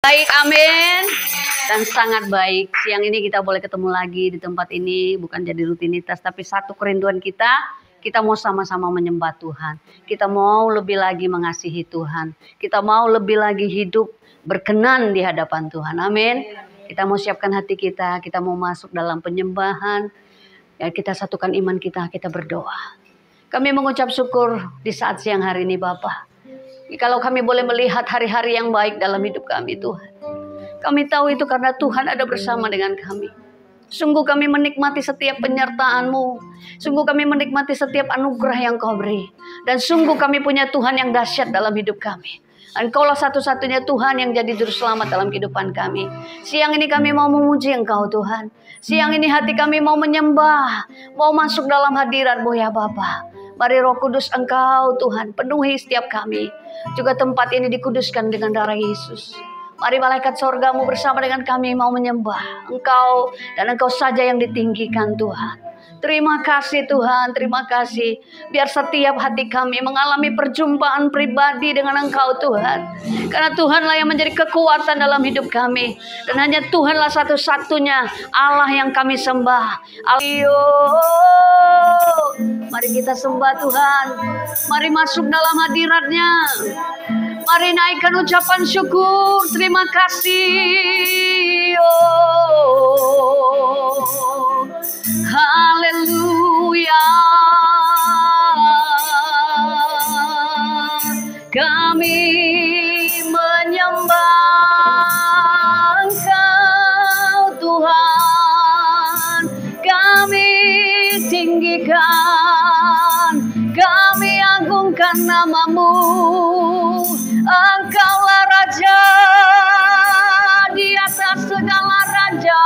Baik, amin. Dan sangat baik. Siang ini kita boleh ketemu lagi di tempat ini, bukan jadi rutinitas, tapi satu kerinduan kita mau sama-sama menyembah Tuhan. Kita mau lebih lagi mengasihi Tuhan. Kita mau lebih lagi hidup berkenan di hadapan Tuhan. Amin. Kita mau siapkan hati kita mau masuk dalam penyembahan. Ya, kita satukan iman kita berdoa. Kami mengucap syukur di saat siang hari ini, Bapak. Kalau kami boleh melihat hari-hari yang baik dalam hidup kami, Tuhan. Kami tahu itu karena Tuhan ada bersama dengan kami. Sungguh kami menikmati setiap penyertaan-Mu. Sungguh kami menikmati setiap anugerah yang Kau beri. Dan sungguh kami punya Tuhan yang dahsyat dalam hidup kami. Engkaulah satu-satunya Tuhan yang jadi juru selamat dalam kehidupan kami. Siang ini kami mau memuji Engkau, Tuhan. Siang ini hati kami mau menyembah. Mau masuk dalam hadirat-Mu, ya Bapa. Mari Roh Kudus Engkau, Tuhan, penuhi setiap kami. Juga tempat ini dikuduskan dengan darah Yesus. Mari malaikat sorgamu bersama dengan kami mau menyembah Engkau. Dan Engkau saja yang ditinggikan, Tuhan. Terima kasih Tuhan, terima kasih. Biar setiap hati kami mengalami perjumpaan pribadi dengan Engkau, Tuhan. Karena Tuhanlah yang menjadi kekuatan dalam hidup kami. Dan hanya Tuhanlah satu-satunya Allah yang kami sembah. Mari kita sembah Tuhan. Mari masuk dalam hadirat-Nya. Mari naikkan ucapan syukur. Terima kasih. Haleluya. Kami menyembah Engkau, Tuhan. Kami tinggikan, kami agungkan nama-Mu. Engkaulah Raja di atas segala raja.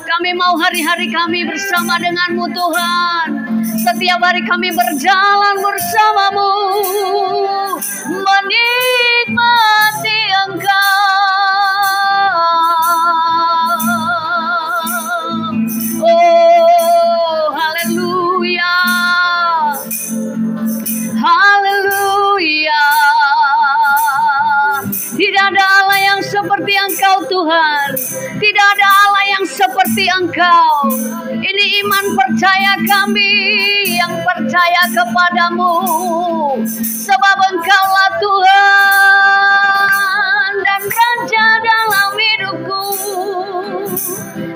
Kami mau hari-hari kami bersama dengan-Mu, Tuhan. Setiap hari kami berjalan bersama-Mu, menikmati Engkau. Oh, haleluya. Haleluya. Tidak ada Allah yang seperti Engkau, Tuhan. Tidak ada Allah yang seperti Engkau. Ini iman percaya kami yang percaya kepadamu. Sebab Engkaulah Tuhan dan Raja dalam hidupku.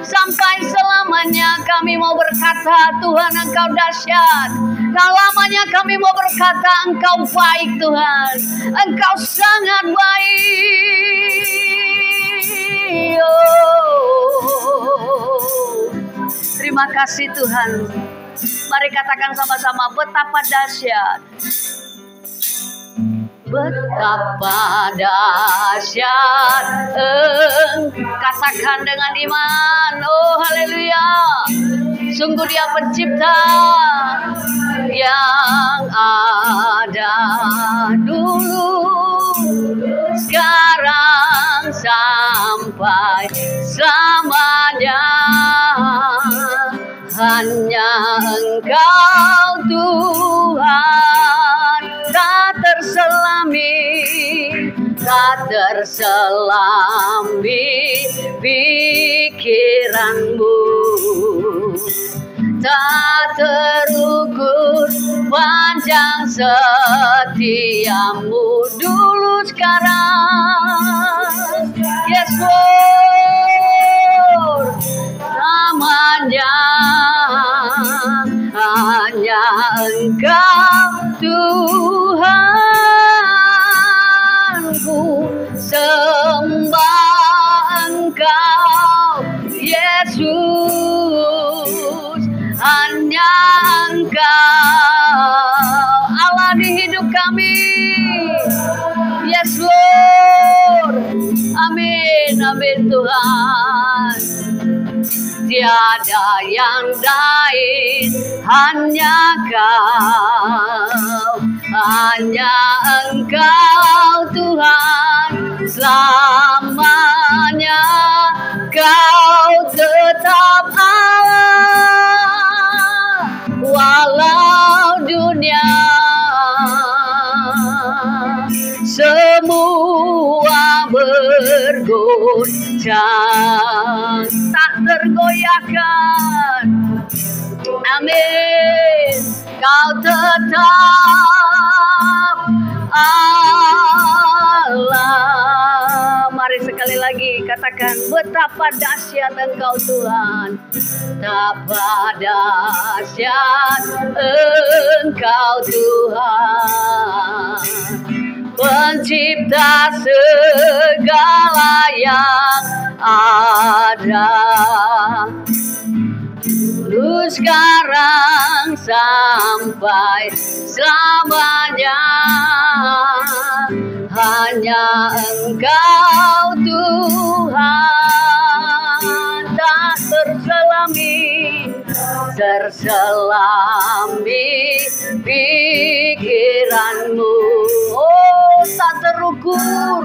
Sampai selamanya kami mau berkata, Tuhan Engkau dahsyat. Selamanya kami mau berkata, Engkau baik, Tuhan. Engkau sangat baik. Terima kasih Tuhan. Mari katakan sama-sama, betapa dahsyat. Betapa dahsyat. Katakan dengan iman. Oh haleluya. Sungguh Dia pencipta yang ada dulu, sekarang sampai selamanya. Hanya Engkau Tuhan, tak terselami, tak terselami pikiran-Mu. Tak terukur panjang setiamu dulu sekarang. Yes Lord, namanya hanya Engkau Tuhanku. Sembah Engkau Yesus. Hanya Engkau Allah di hidup kami. Yes Lord. Amin, amin Tuhan. Tiada yang lain, hanya Kau. Hanya Engkau Tuhan. Selamanya Kau tetap Allah. Walau dunia bergoncang, tak tergoyahkan. Amin. Kau tetap Allah. Mari sekali lagi katakan, betapa dahsyat Engkau Tuhan, betapa dahsyat Engkau Tuhan, pencipta segala yang ada, dulu sekarang sampai selamanya. Hanya Engkau Tuhan, tak terselami pikiranmu. Oh, tak terukur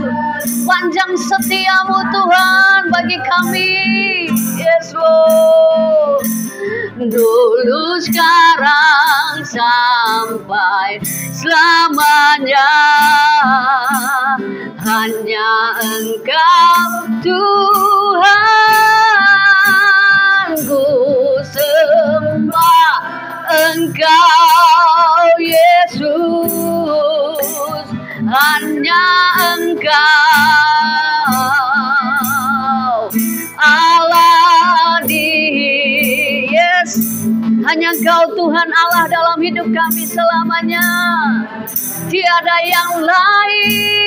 panjang setiamu Tuhan bagi kami. Yes Lord, dulu sekarang sampai selamanya. Hanya Engkau Tuhan, ku sembah Engkau Yesus, hanya Engkau Allah yes, hanya Engkau Tuhan Allah dalam hidup kami selamanya, tiada yang lain.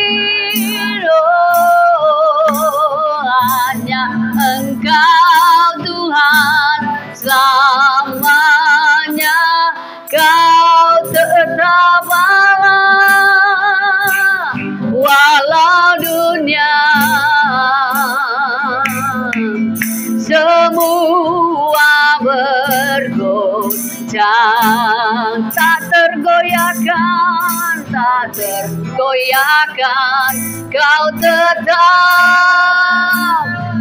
Oh, hanya Engkau Tuhan selamanya, Kau tetap Allah walau dunia semua bergoncang, tak tergoyahkan, tak tergoyahkan, Kau tetap.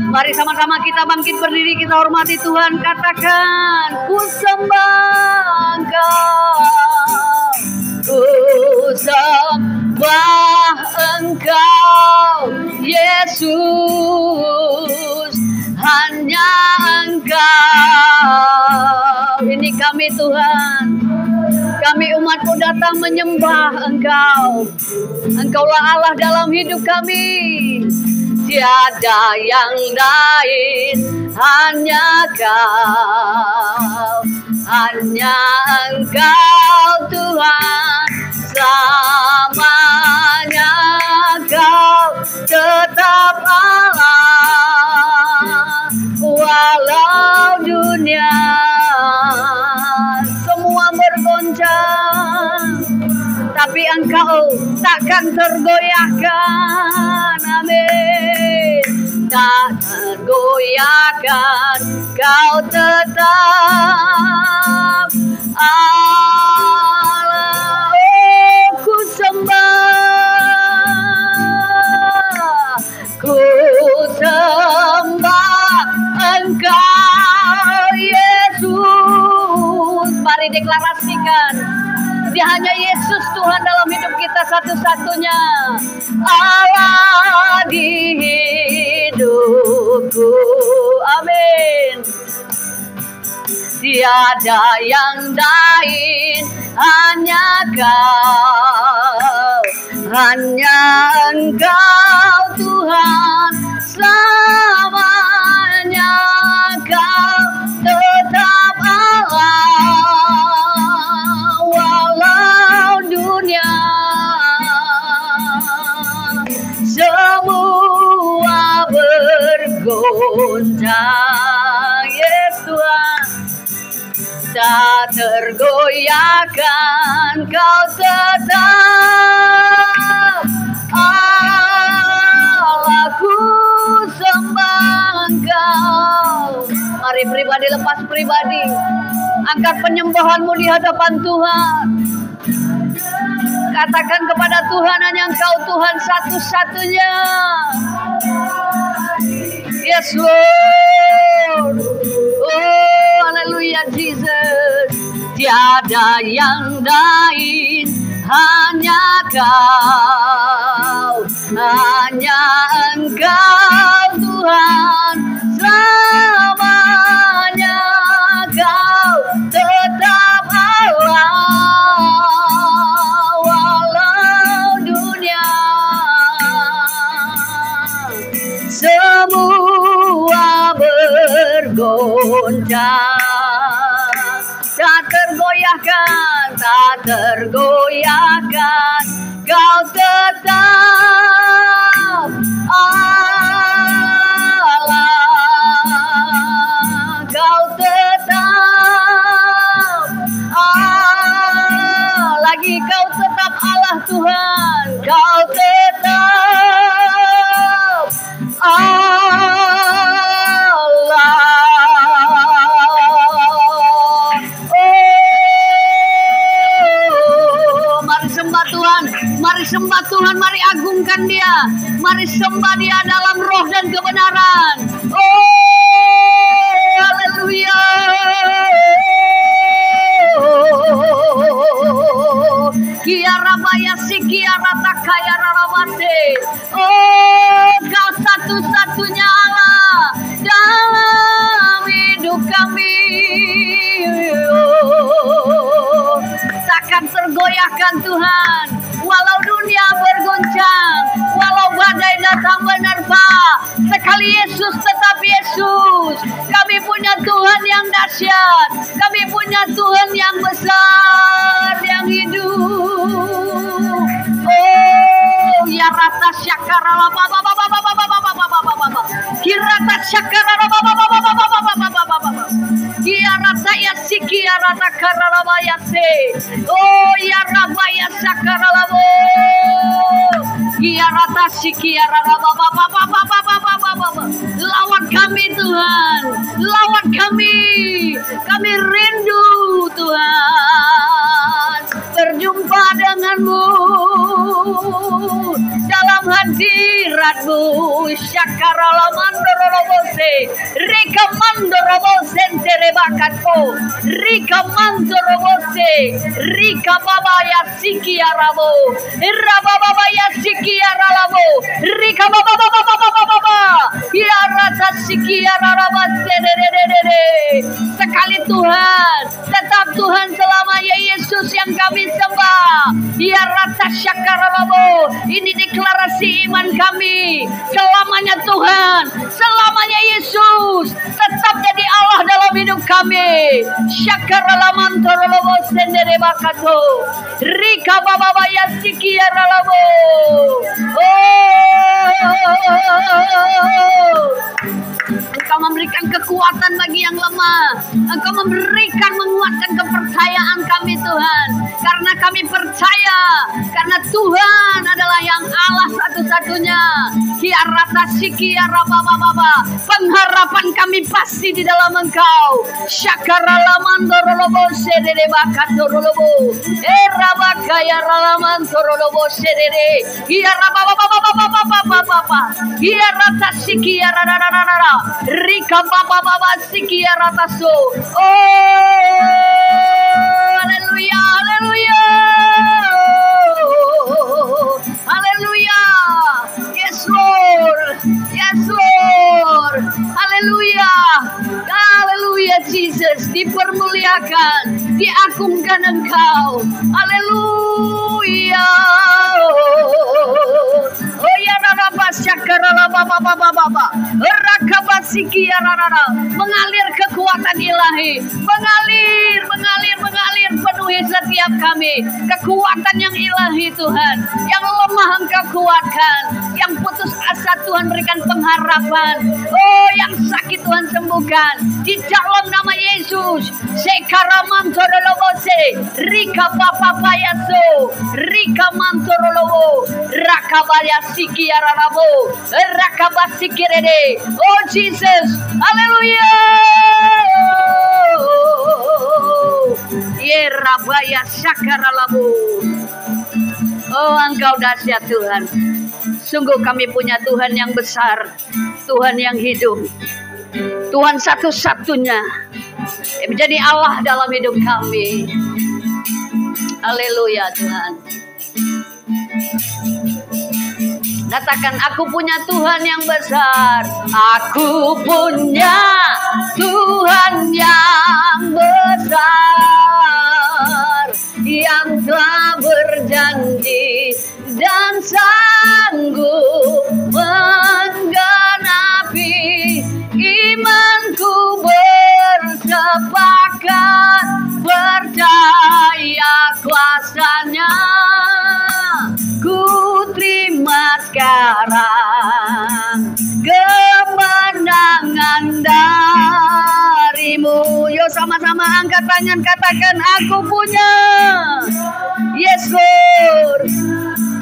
Mari sama-sama kita bangkit berdiri, kita hormati Tuhan, katakan, ku sembah Engkau, ku sembah Engkau Yesus, hanya Engkau. Ini kami Tuhan, kami umat-Mu datang menyembah Engkau. Engkaulah Allah dalam hidup kami, tiada yang lain, hanya Kau, hanya Engkau Tuhan selamanya, Kau tetap Allah walau dunia semua bergoncang, tapi Engkau takkan tergoyahkan. Amin. Tak tergoyahkan, Kau tetap Allah. Oh, ku sembah, ku sembah Engkau Yesus. Mari deklarasikan, dia hanya Yesus Tuhan dalam hidup kita satu-satunya Allah di hidupku. Amin. Tiada yang lain, hanya Kau, hanya Engkau Tuhan selamanya, Kau tetap Allah walau dunia semua bergoncang. Yes Tuhan, tak tergoyahkan, Kau tetap Allah, ku sembah Engkau. Mari pribadi lepas pribadi, angkat penyembahanmu di hadapan Tuhan. Katakan kepada Tuhan, hanya Engkau Tuhan satu-satunya. Yes Lord. Oh, haleluya Jesus. Tiada yang lain, hanya Kau, hanya Engkau bergoncang, tak tergoyahkan, tak tergoyahkan. Kau tetap Allah, kau tetap Allah, lagi kau tetap Allah Tuhan, kau tetap Allah. Mari sembah Tuhan, mari agungkan Dia, mari sembah Dia dalam roh dan kebenaran. Oh, haleluya. Kiara bayasi kiara takaya rarawase. Oh, Kau satu-satunya Allah dalam hidup kami. Takkan tergoyahkan Tuhan, walau dunia berguncang, walau badai datang menerpa, sekali Yesus tetap Yesus. Kami punya Tuhan yang dahsyat, kami punya Tuhan yang besar, yang hidup. Oh, ya rata syakara kirata syakara kiarata ya sikiarata karalabayase. Oh, ya rabaya sakaralabo kiarata sikiarata. Lawan kami Tuhan, lawan kami rindu Tuhan berjumpa denganmu dalam hadirat-Mu. Syakaralamandorobose Rika mandorobose terebakato Rika mandorobose Rika babaya sikiarabo Rababaya sikiaralabo Rika bababababababa ya rata sikiaralabase. Sekali Tuhan, tetap Tuhan selamanya Yesus yang kami sembah. Ya rata syakaralabo. Ini deklarasi iman kami. Selamanya Tuhan, selamanya Yesus tetap jadi Allah dalam hidup kami. Syakaralamantorolobo sendere bakato Rika bababaya sikiaralabo. Engkau memberikan kekuatan bagi yang lemah. Engkau memberikan, menguatkan kepercayaan kami Tuhan. Karena kami percaya, karena Tuhan adalah yang Allah satu-satunya. Kiarata sikiara baba. Pengharapan kami pasti di dalam Engkau. Syakaralamantorolobo sedere bakatorolobo. Erabakaya ralamantorolobo sedere. Kiara baba. Kiarata sikiara rararara. Rika baba sikiara taso. Oh, haleluya, haleluya. Haleluya. Yes Lord. Yes Lord. Haleluya. Haleluya Jesus. Dipermuliakan, diagungkan Engkau. Haleluya. Oh ya raba syakarala baba. Mengalir kekuatan ilahi, mengalir penuhi setiap kami. Kekuatan yang ilahi Tuhan, yang lemah Engkau kuatkan, yang putus asa Tuhan berikan pengharapan. Oh, yang sakit Tuhan sembuhkan di dalam nama Yesus. Sekaramantorolobose Rika papapayaso Rika mantorolobo Rakabayasiki ararabo Rakabasikirede. Oh Jesus, haleluya. Yerabaya syakaralabu. Oh, Engkau dahsyat Tuhan. Sungguh kami punya Tuhan yang besar, Tuhan yang hidup, Tuhan satu-satunya yang menjadi Allah dalam hidup kami. Haleluya Tuhan. Katakan, aku punya Tuhan yang besar. Aku punya Tuhan yang besar, yang telah berjanji dan sanggup menggenapi imanku bersama-sama angkat tangan, katakan aku punya. Yes Lord,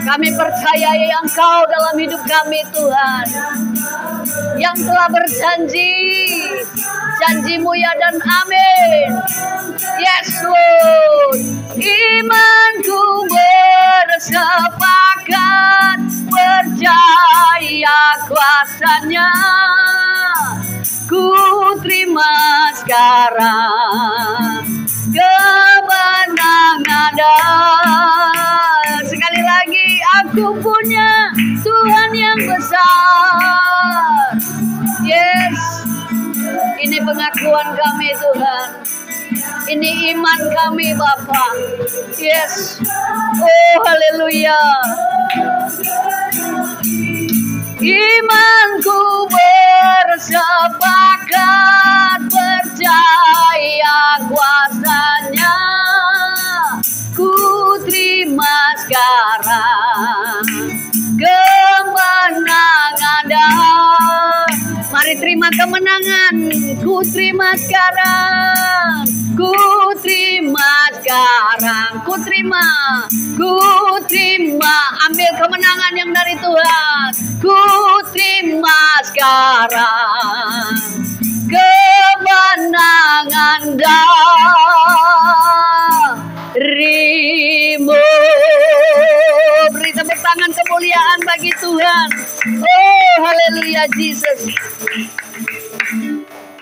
kami percayai Engkau dalam hidup kami Tuhan, yang telah berjanji, janjimu ya dan amin. Yes Lord, imanku bersepakat, percaya kuasanya, ku terima sekarang kemenangan dan sekali lagi aku punya Tuhan yang besar. Yes, ini pengakuan kami Tuhan, ini iman kami Bapa. Yes, oh haleluya. Imanku bersepakat, percaya kuasanya, ku terima sekarang kemenangan dan mari terima kemenangan. Ku terima sekarang, ku terima sekarang, ku terima, ambil kemenangan yang dari Tuhan. Ku terima sekarang kemenangan darimu. Beri tepuk tangan kemuliaan bagi Tuhan. Oh haleluya Jesus.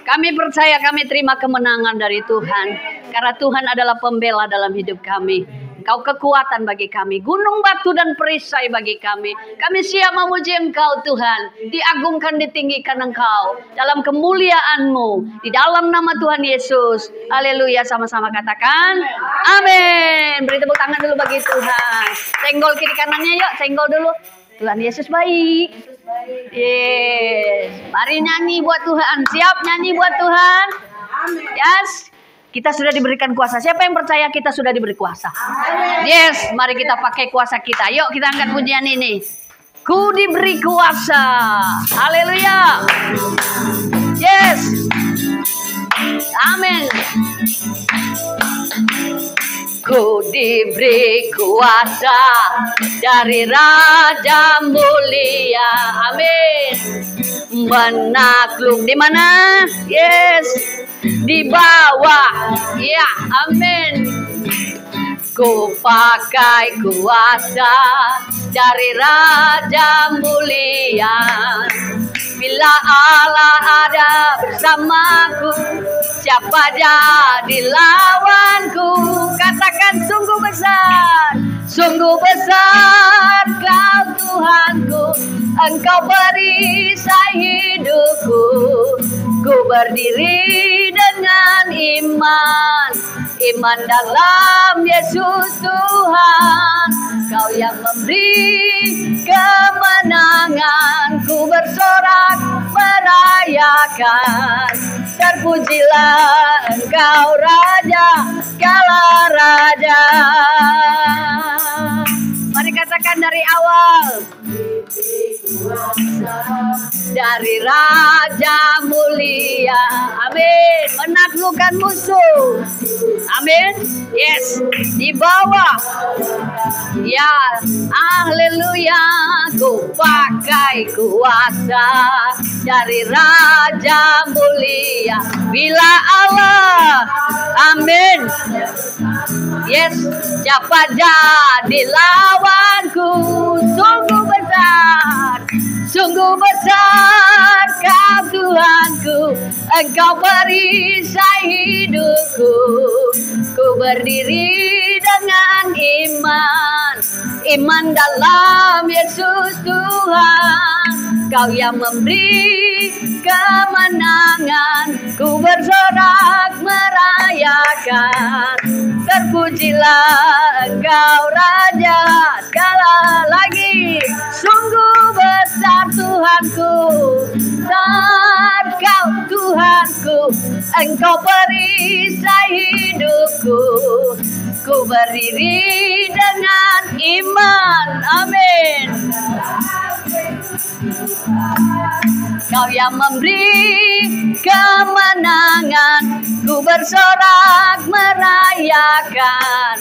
Kami percaya, kami terima kemenangan dari Tuhan, karena Tuhan adalah pembela dalam hidup kami. Engkau kekuatan bagi kami, gunung batu dan perisai bagi kami. Kami siap memuji Engkau Tuhan, diagungkan, ditinggikan Engkau dalam kemuliaan-Mu, di dalam nama Tuhan Yesus. Haleluya, sama-sama katakan amin. Beri tepuk tangan dulu bagi Tuhan. Senggol kiri kanannya yuk, senggol dulu. Tuhan Yesus baik. Yes, mari nyanyi buat Tuhan. Siap nyanyi buat Tuhan? Yes, kita sudah diberikan kuasa. Siapa yang percaya kita sudah diberi kuasa? Yes, mari kita pakai kuasa kita. Yuk kita angkat pujian ini. Ku diberi kuasa. Haleluya. Yes. Amin. Ku diberi kuasa dari Raja Mulia. Amin. Menakluk di mana? Yes, di bawah. Ya, amin. Ku pakai kuasa dari Raja Mulia. Bila Allah ada bersamaku, siapa jadi lawanku? Katakan sungguh besar Kau Tuhanku. Engkau perisai hidupku. Ku berdiri dengan iman dalam Yesus Tuhan. Kau yang memberi kemenangan. Ku bersorak merayakan. Terpujilah Engkau Raja, segala raja. Mari katakan dari awal. Dari Raja Mulia. Amin. Menaklukkan musuh. Amin. Yes. Di bawah. Ya. Haleluya. Ku pakai kuasa dari Raja Mulia. Bila Allah. Amin. Yes. Siapa jadi lawanku? Sungguh besar Kau Tuhanku. Engkau perisai hidupku. Ku berdiri dengan iman dalam Yesus Tuhan. Kau yang memberi kemenangan. Ku bersorak merayakan. Terpujilah Engkau Raja, segala lagi. Sungguh besar Tuhanku, besar Kau Tuhanku. Engkau perisai hidupku. Ku berdiri dengan iman. Amin. Kau yang memberi kemenangan, ku bersorak merayakan.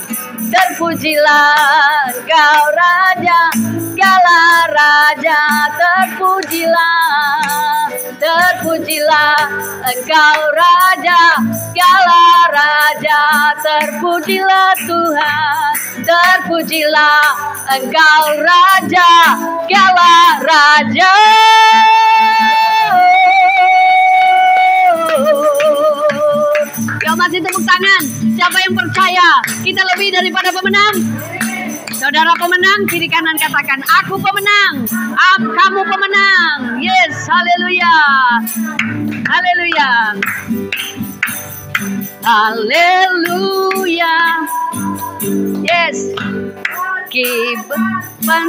Terpujilah Engkau Raja, segala raja, terpujilah, terpujilah Engkau Raja, segala raja, terpujilah Tuhan, terpujilah Engkau Raja, segala raja. Yuk masih tepuk tangan. Siapa yang percaya kita lebih daripada pemenang? Saudara pemenang, kiri kanan katakan, aku pemenang, kamu pemenang. Yes, haleluya, haleluya, haleluya. Yes, kiban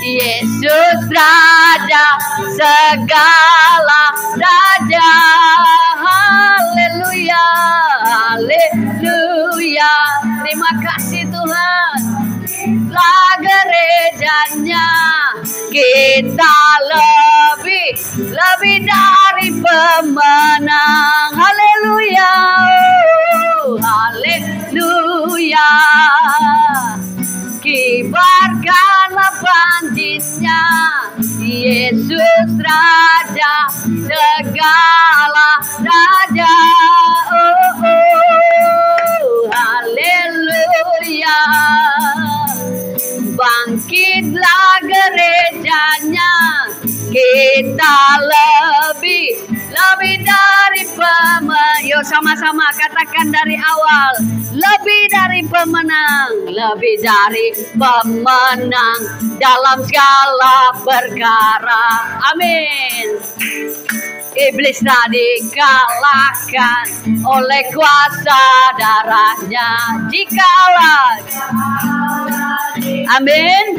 Yesus Raja, segala raja. Haleluya, haleluya. Terima kasih Tuhan. Lah gerejanya kita lebih dari pemenang. Haleluya, haleluya. Kibarkanlah banjirnya, Yesus Raja, segala raja. Oh, oh, haleluya. Bangkitlah gerejanya, kita lebih dari pemenang. Yuk sama-sama katakan dari awal. Lebih dari pemenang, lebih dari pemenang dalam segala perkara. Amin. Iblis telah dikalahkan oleh kuasa darahnya. Jikalau, amin,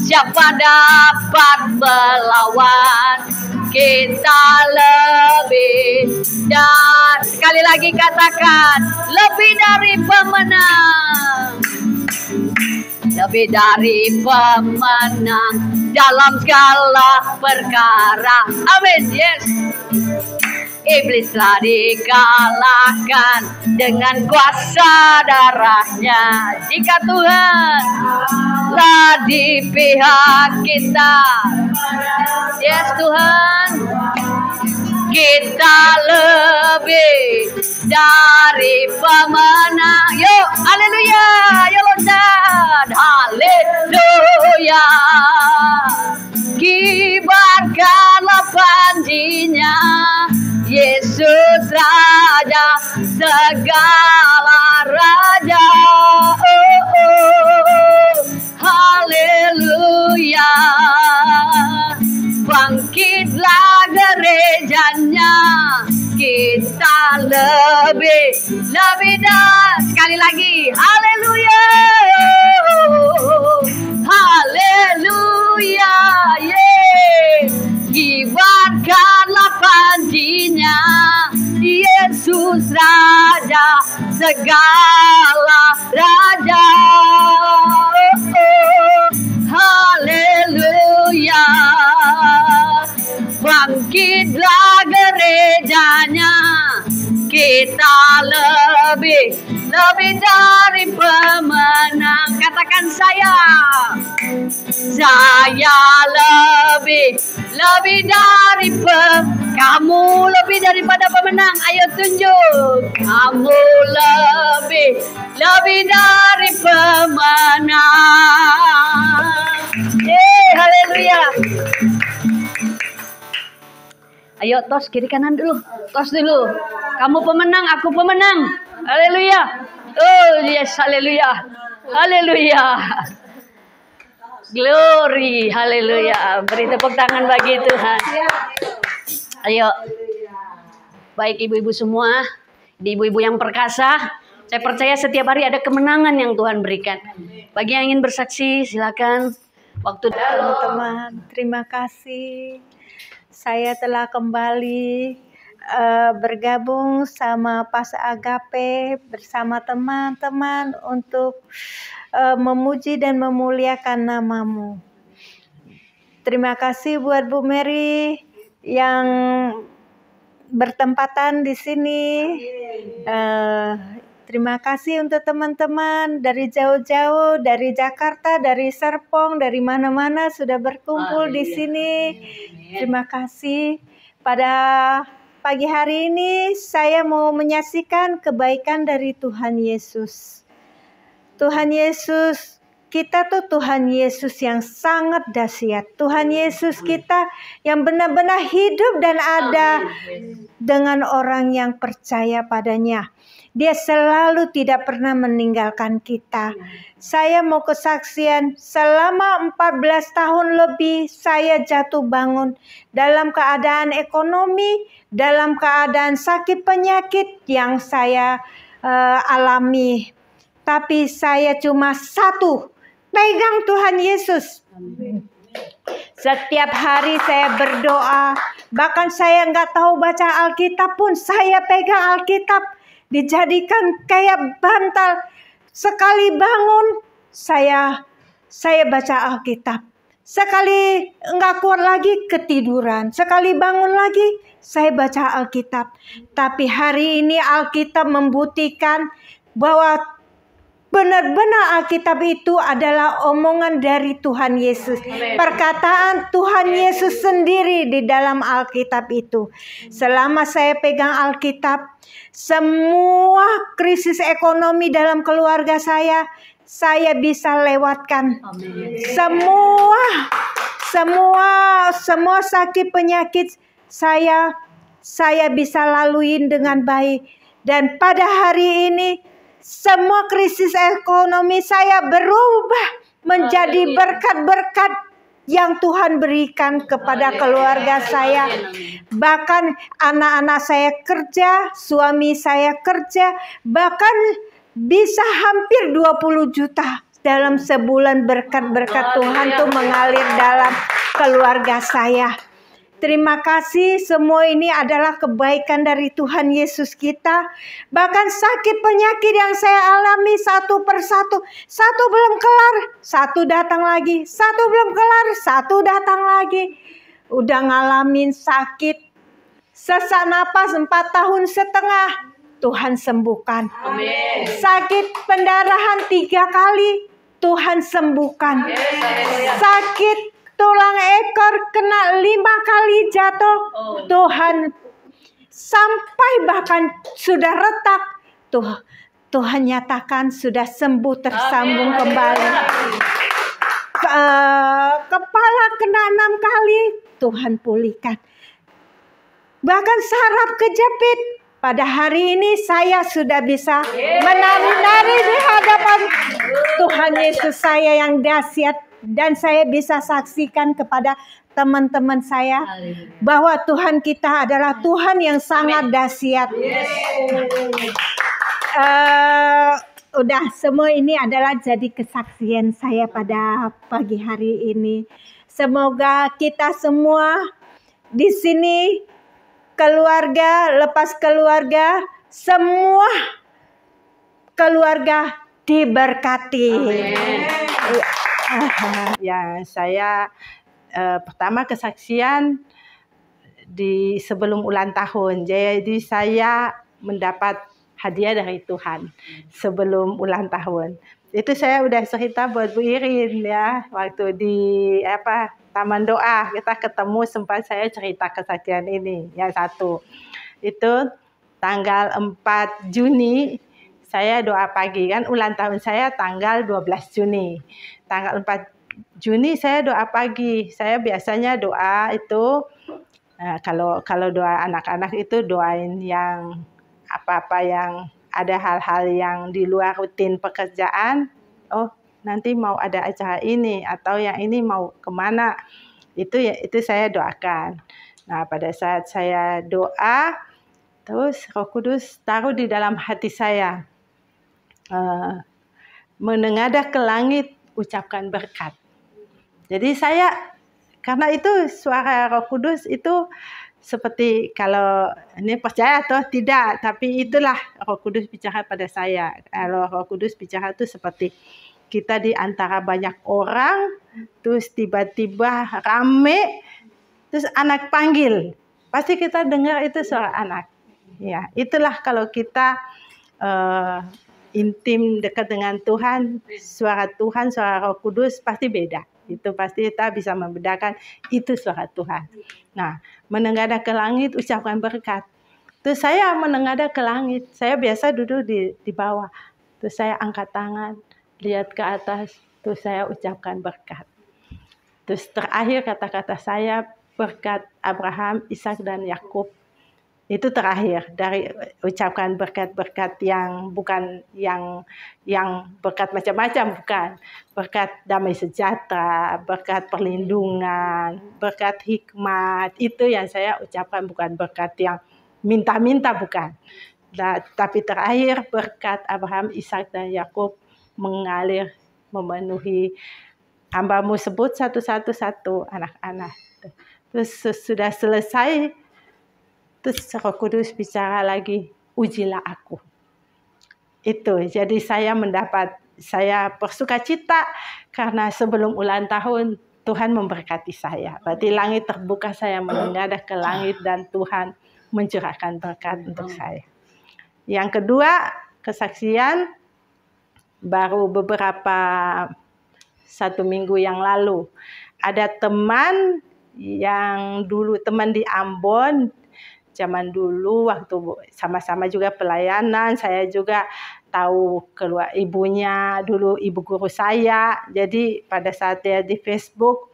siapa dapat melawan kita lebih. Dan sekali lagi katakan, lebih dari pemenang, lebih dari pemenang dalam segala perkara. Amin. Yes. Iblis telah dikalahkan dengan kuasa darahnya. Jika Tuhan telah di pihak kita, yes Tuhan, kita lebih dari pemenang. Yuk, haleluya, yuk loncat, haleluya. Kibarkanlah panjinya, Yesus Raja, segala raja. Oh, oh, haleluya. Bangkitlah gerejanya, kita lebih dari. Sekali lagi, haleluya, haleluya. Kibarkanlah panjinya, Yesus Raja, segala raja. Haleluya. Bangkitlah gerejanya, kita lebih dari pemenang. Katakan saya lebih dari kamu lebih daripada pemenang. Ayo tunjuk, kamu lebih dari pemenang. Haleluya. Ayo tos kiri kanan dulu, tos dulu. Kamu pemenang, aku pemenang. Haleluya. Oh yes, haleluya, haleluya. Glory, haleluya. Beri tepuk tangan bagi Tuhan. Ayo, baik ibu-ibu semua, ibu-ibu yang perkasa. Saya percaya setiap hari ada kemenangan yang Tuhan berikan. Bagi yang ingin bersaksi, silakan. Waktu teman-teman, terima kasih. Saya telah kembali bergabung sama Pas Agape bersama teman-teman untuk memuji dan memuliakan namamu. Terima kasih buat Bu Mary yang bertempatan di sini. Terima kasih untuk teman-teman dari jauh-jauh, dari Jakarta, dari Serpong, dari mana-mana sudah berkumpul di sini. Terima kasih. Pada pagi hari ini saya mau menyaksikan kebaikan dari Tuhan Yesus. Tuhan Yesus, kita tuh Tuhan Yesus yang sangat dahsyat. Tuhan Yesus kita yang benar-benar hidup dan ada dengan orang yang percaya padanya. Dia selalu tidak pernah meninggalkan kita. Saya mau kesaksian, selama 14 tahun lebih saya jatuh bangun dalam keadaan ekonomi, dalam keadaan sakit penyakit yang saya alami. Tapi saya cuma satu, pegang Tuhan Yesus. Setiap hari saya berdoa, bahkan saya nggak tahu baca Alkitab pun saya pegang Alkitab. Dijadikan kayak bantal. Sekali bangun saya baca Alkitab. Sekali enggak kuat lagi ketiduran. Sekali bangun lagi saya baca Alkitab. Tapi hari ini Alkitab membuktikan bahwa benar-benar Alkitab itu adalah omongan dari Tuhan Yesus. Perkataan Tuhan Yesus sendiri di dalam Alkitab itu. Selama saya pegang Alkitab, semua krisis ekonomi dalam keluarga saya bisa lewatkan. Semua sakit penyakit saya bisa laluin dengan baik. Dan pada hari ini semua krisis ekonomi saya berubah menjadi berkat-berkat yang Tuhan berikan kepada keluarga saya. Bahkan anak-anak saya kerja, suami saya kerja, bahkan bisa hampir 20 juta dalam sebulan berkat-berkat Tuhan tuh mengalir dalam keluarga saya. Terima kasih, semua ini adalah kebaikan dari Tuhan Yesus kita. Bahkan sakit penyakit yang saya alami satu persatu. Satu belum kelar, satu datang lagi. Satu belum kelar, satu datang lagi. Udah ngalamin sakit sesak napas 4,5 tahun, Tuhan sembuhkan. Amin. Sakit pendarahan 3 kali, Tuhan sembuhkan. Sakit tulang ekor kena 5 kali jatuh, Tuhan sampai bahkan sudah retak, Tuhan nyatakan sudah sembuh, tersambung kembali. Kepala kena 6 kali, Tuhan pulihkan. Bahkan saraf kejepit. Pada hari ini saya sudah bisa menari-nari di hadapan Tuhan Yesus saya yang dahsyat. Dan saya bisa saksikan kepada teman-teman saya bahwa Tuhan kita adalah Tuhan yang sangat dahsyat. Udah, semua ini adalah jadi kesaksian saya pada pagi hari ini. Semoga kita semua di sini, keluarga, lepas keluarga, semua keluarga diberkati. Ya, saya pertama kesaksian di sebelum ulang tahun. Jadi saya mendapat hadiah dari Tuhan sebelum ulang tahun. Itu saya udah cerita buat Bu Irin ya, waktu di Taman Doa kita ketemu, sempat saya cerita kesaksian ini. Yang satu itu tanggal 4 Juni saya doa pagi, kan ulang tahun saya tanggal 12 Juni. Tanggal 4 Juni saya doa pagi. Saya biasanya doa itu kalau doa anak-anak itu doain yang apa-apa yang ada hal-hal yang di luar rutin pekerjaan. Oh, nanti mau ada acara ini atau yang ini mau kemana. Itu saya doakan. Nah, pada saat saya doa, terus Roh Kudus taruh di dalam hati saya, menengadah ke langit, ucapkan berkat. Jadi saya, karena itu suara Roh Kudus itu seperti, kalau ini percaya atau tidak, tapi itulah Roh Kudus bicara pada saya. Kalau Roh Kudus bicara itu seperti kita di antara banyak orang, terus tiba-tiba rame, terus anak panggil. Pasti kita dengar itu suara anak. Ya, itulah kalau kita intim dekat dengan Tuhan, suara Tuhan, suara Roh Kudus pasti beda. Itu pasti kita bisa membedakan itu suara Tuhan. Nah, menengadah ke langit, ucapkan berkat. Terus saya menengadah ke langit. Saya biasa duduk di bawah. Terus saya angkat tangan, lihat ke atas. Terus saya ucapkan berkat. Terus terakhir kata-kata saya, berkat Abraham, Ishak dan Yakub. Itu terakhir dari ucapkan berkat-berkat yang bukan yang berkat macam-macam, bukan. Berkat damai sejahtera, berkat perlindungan, berkat hikmat. Itu yang saya ucapkan, bukan berkat yang minta-minta, bukan. Tapi terakhir berkat Abraham, Ishak dan Yakub mengalir, memenuhi. Hambamu sebut satu-satu anak-anak. Terus sudah selesai, terus Roh Kudus bicara lagi, ujilah aku. Itu, jadi saya bersukacita karena sebelum ulang tahun Tuhan memberkati saya. Berarti langit terbuka, saya menengadah ke langit dan Tuhan mencurahkan berkat untuk saya. Yang kedua, kesaksian baru beberapa 1 minggu yang lalu. Ada teman yang dulu teman di Ambon, zaman dulu waktu sama-sama juga pelayanan, saya juga tahu keluar ibunya, dulu ibu guru saya. Jadi pada saat dia di Facebook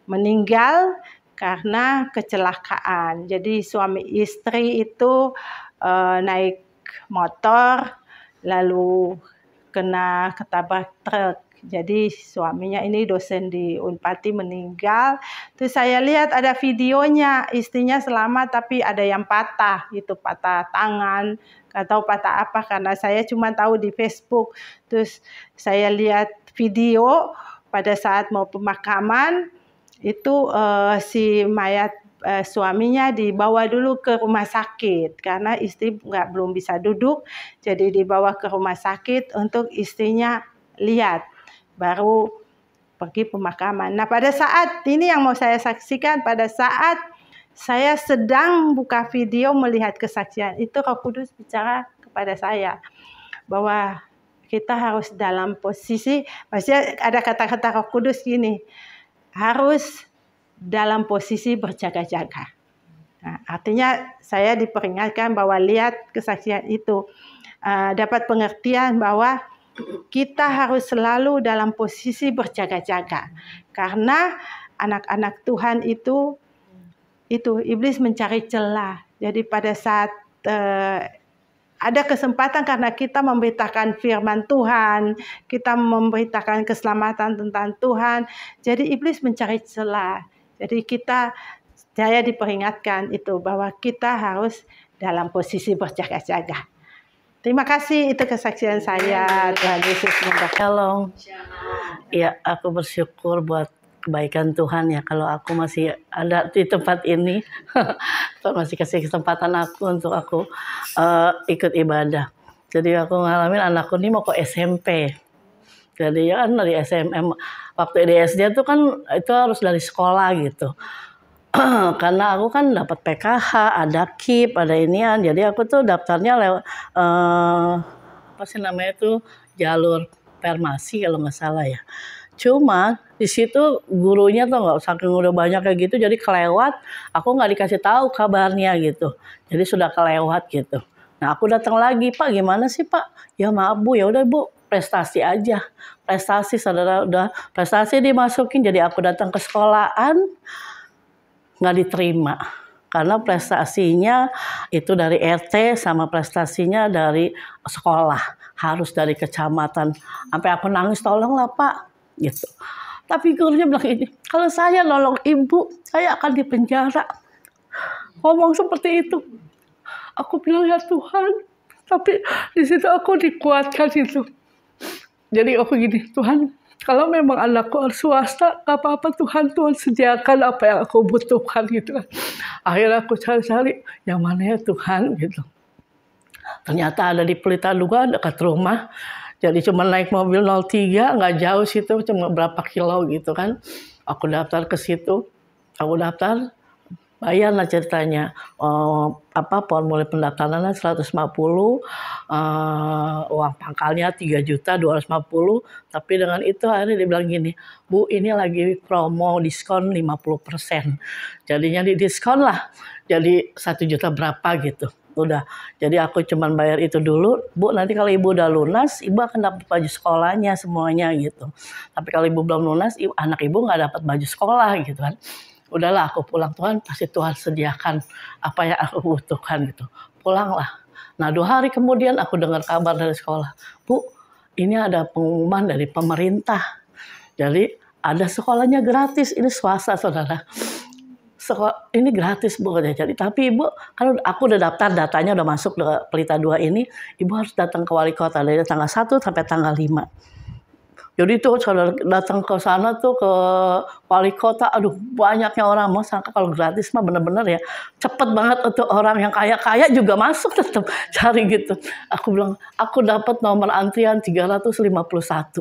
meninggal karena kecelakaan. Jadi suami istri itu naik motor lalu kena ketabrak truk. Jadi suaminya ini dosen di Unpati meninggal. Terus saya lihat ada videonya, istrinya selamat tapi ada yang patah, itu patah tangan, nggak tahu patah apa karena saya cuma tahu di Facebook. Terus saya lihat video pada saat mau pemakaman itu si mayat suaminya dibawa dulu ke rumah sakit karena istri belum bisa duduk, jadi dibawa ke rumah sakit untuk istrinya lihat. Baru pergi pemakaman. Nah, pada saat ini yang mau saya saksikan, pada saat saya sedang buka video melihat kesaksian, itu Roh Kudus bicara kepada saya bahwa kita harus dalam posisi, maksudnya ada kata-kata Roh Kudus gini, harus dalam posisi berjaga-jaga. Nah, artinya saya diperingatkan bahwa lihat kesaksian itu dapat pengertian bahwa kita harus selalu dalam posisi berjaga-jaga. Karena anak-anak Tuhan itu iblis mencari celah. Jadi pada saat ada kesempatan karena kita memberitakan firman Tuhan, kita memberitakan keselamatan tentang Tuhan, jadi iblis mencari celah. Jadi saya diperingatkan itu bahwa kita harus dalam posisi berjaga-jaga. Terima kasih, itu kesaksian saya. Tuhan Yesus memberkati. Shalom. Ya, aku bersyukur buat kebaikan Tuhan ya. Kalau aku masih ada di tempat ini, Tuhan masih kasih kesempatan aku untuk aku ikut ibadah. Jadi aku ngalamin anakku ini mau ke SMP. Jadi ya kan dari SMM, waktu di SD tuh kan itu harus dari sekolah gitu. Karena aku kan dapat PKH, ada KIP, ada inian. Jadi aku tuh daftarnya lewat apa sih namanya itu jalur Permasi kalau nggak salah ya. Cuma di situ gurunya tuh nggak, saking udah banyak kayak gitu, jadi kelewat. Aku nggak dikasih tahu kabarnya gitu. Jadi sudah kelewat gitu. Nah aku datang lagi, Pak gimana sih Pak? Ya maaf Bu, ya udah Bu, prestasi aja. Prestasi saudara, udah prestasi dimasukin. Jadi aku datang ke sekolahan, nggak diterima karena prestasinya itu dari RT sama prestasinya dari sekolah, harus dari kecamatan. Sampai aku nangis, tolonglah Pak gitu. Tapi gurunya bilang ini, kalau saya nolong ibu saya akan dipenjara. Ngomong seperti itu. Aku bilang ya Tuhan, tapi di situ aku dikuatkan itu. Jadi aku gini, Tuhan, kalau memang anakku harus swasta, gak apa-apa Tuhan sediakan apa yang aku butuhkan gitu kan. Akhirnya aku cari-cari, yang mana ya Tuhan gitu. Ternyata ada di Pelita Luga dekat rumah. Jadi cuma naik mobil 03, nggak jauh situ, cuma berapa kilo gitu kan. Aku daftar ke situ, aku daftar, bayar lah ceritanya. Formulir pendaftarannya 150, uang pangkalnya 3.250.000. Tapi dengan itu akhirnya dibilang gini, Bu ini lagi promo diskon 50%. Jadinya didiskon lah, jadi 1 juta berapa gitu. Udah, jadi aku cuman bayar itu dulu, Bu nanti kalau Ibu udah lunas, Ibu akan dapat baju sekolahnya semuanya gitu. Tapi kalau Ibu belum lunas, anak Ibu nggak dapat baju sekolah gitu kan. Udahlah aku pulang, Tuhan pasti Tuhan sediakan apa yang aku butuhkan gitu. Pulanglah. Nah 2 hari kemudian aku dengar kabar dari sekolah, Bu ini ada pengumuman dari pemerintah. Jadi ada sekolahnya gratis, ini swasta saudara. Ini gratis Bu. Jadi tapi Ibu, kalau aku udah daftar, datanya udah masuk ke Pelita 2 ini, Ibu harus datang ke wali kota dari tanggal 1 sampai tanggal 5. Jadi tuh saudara datang ke sana tuh ke wali kota, aduh banyaknya orang, mau sangka kalau gratis mah bener-bener ya cepet banget untuk orang yang kaya-kaya juga masuk tetap cari gitu. Aku bilang aku dapat nomor antrian 351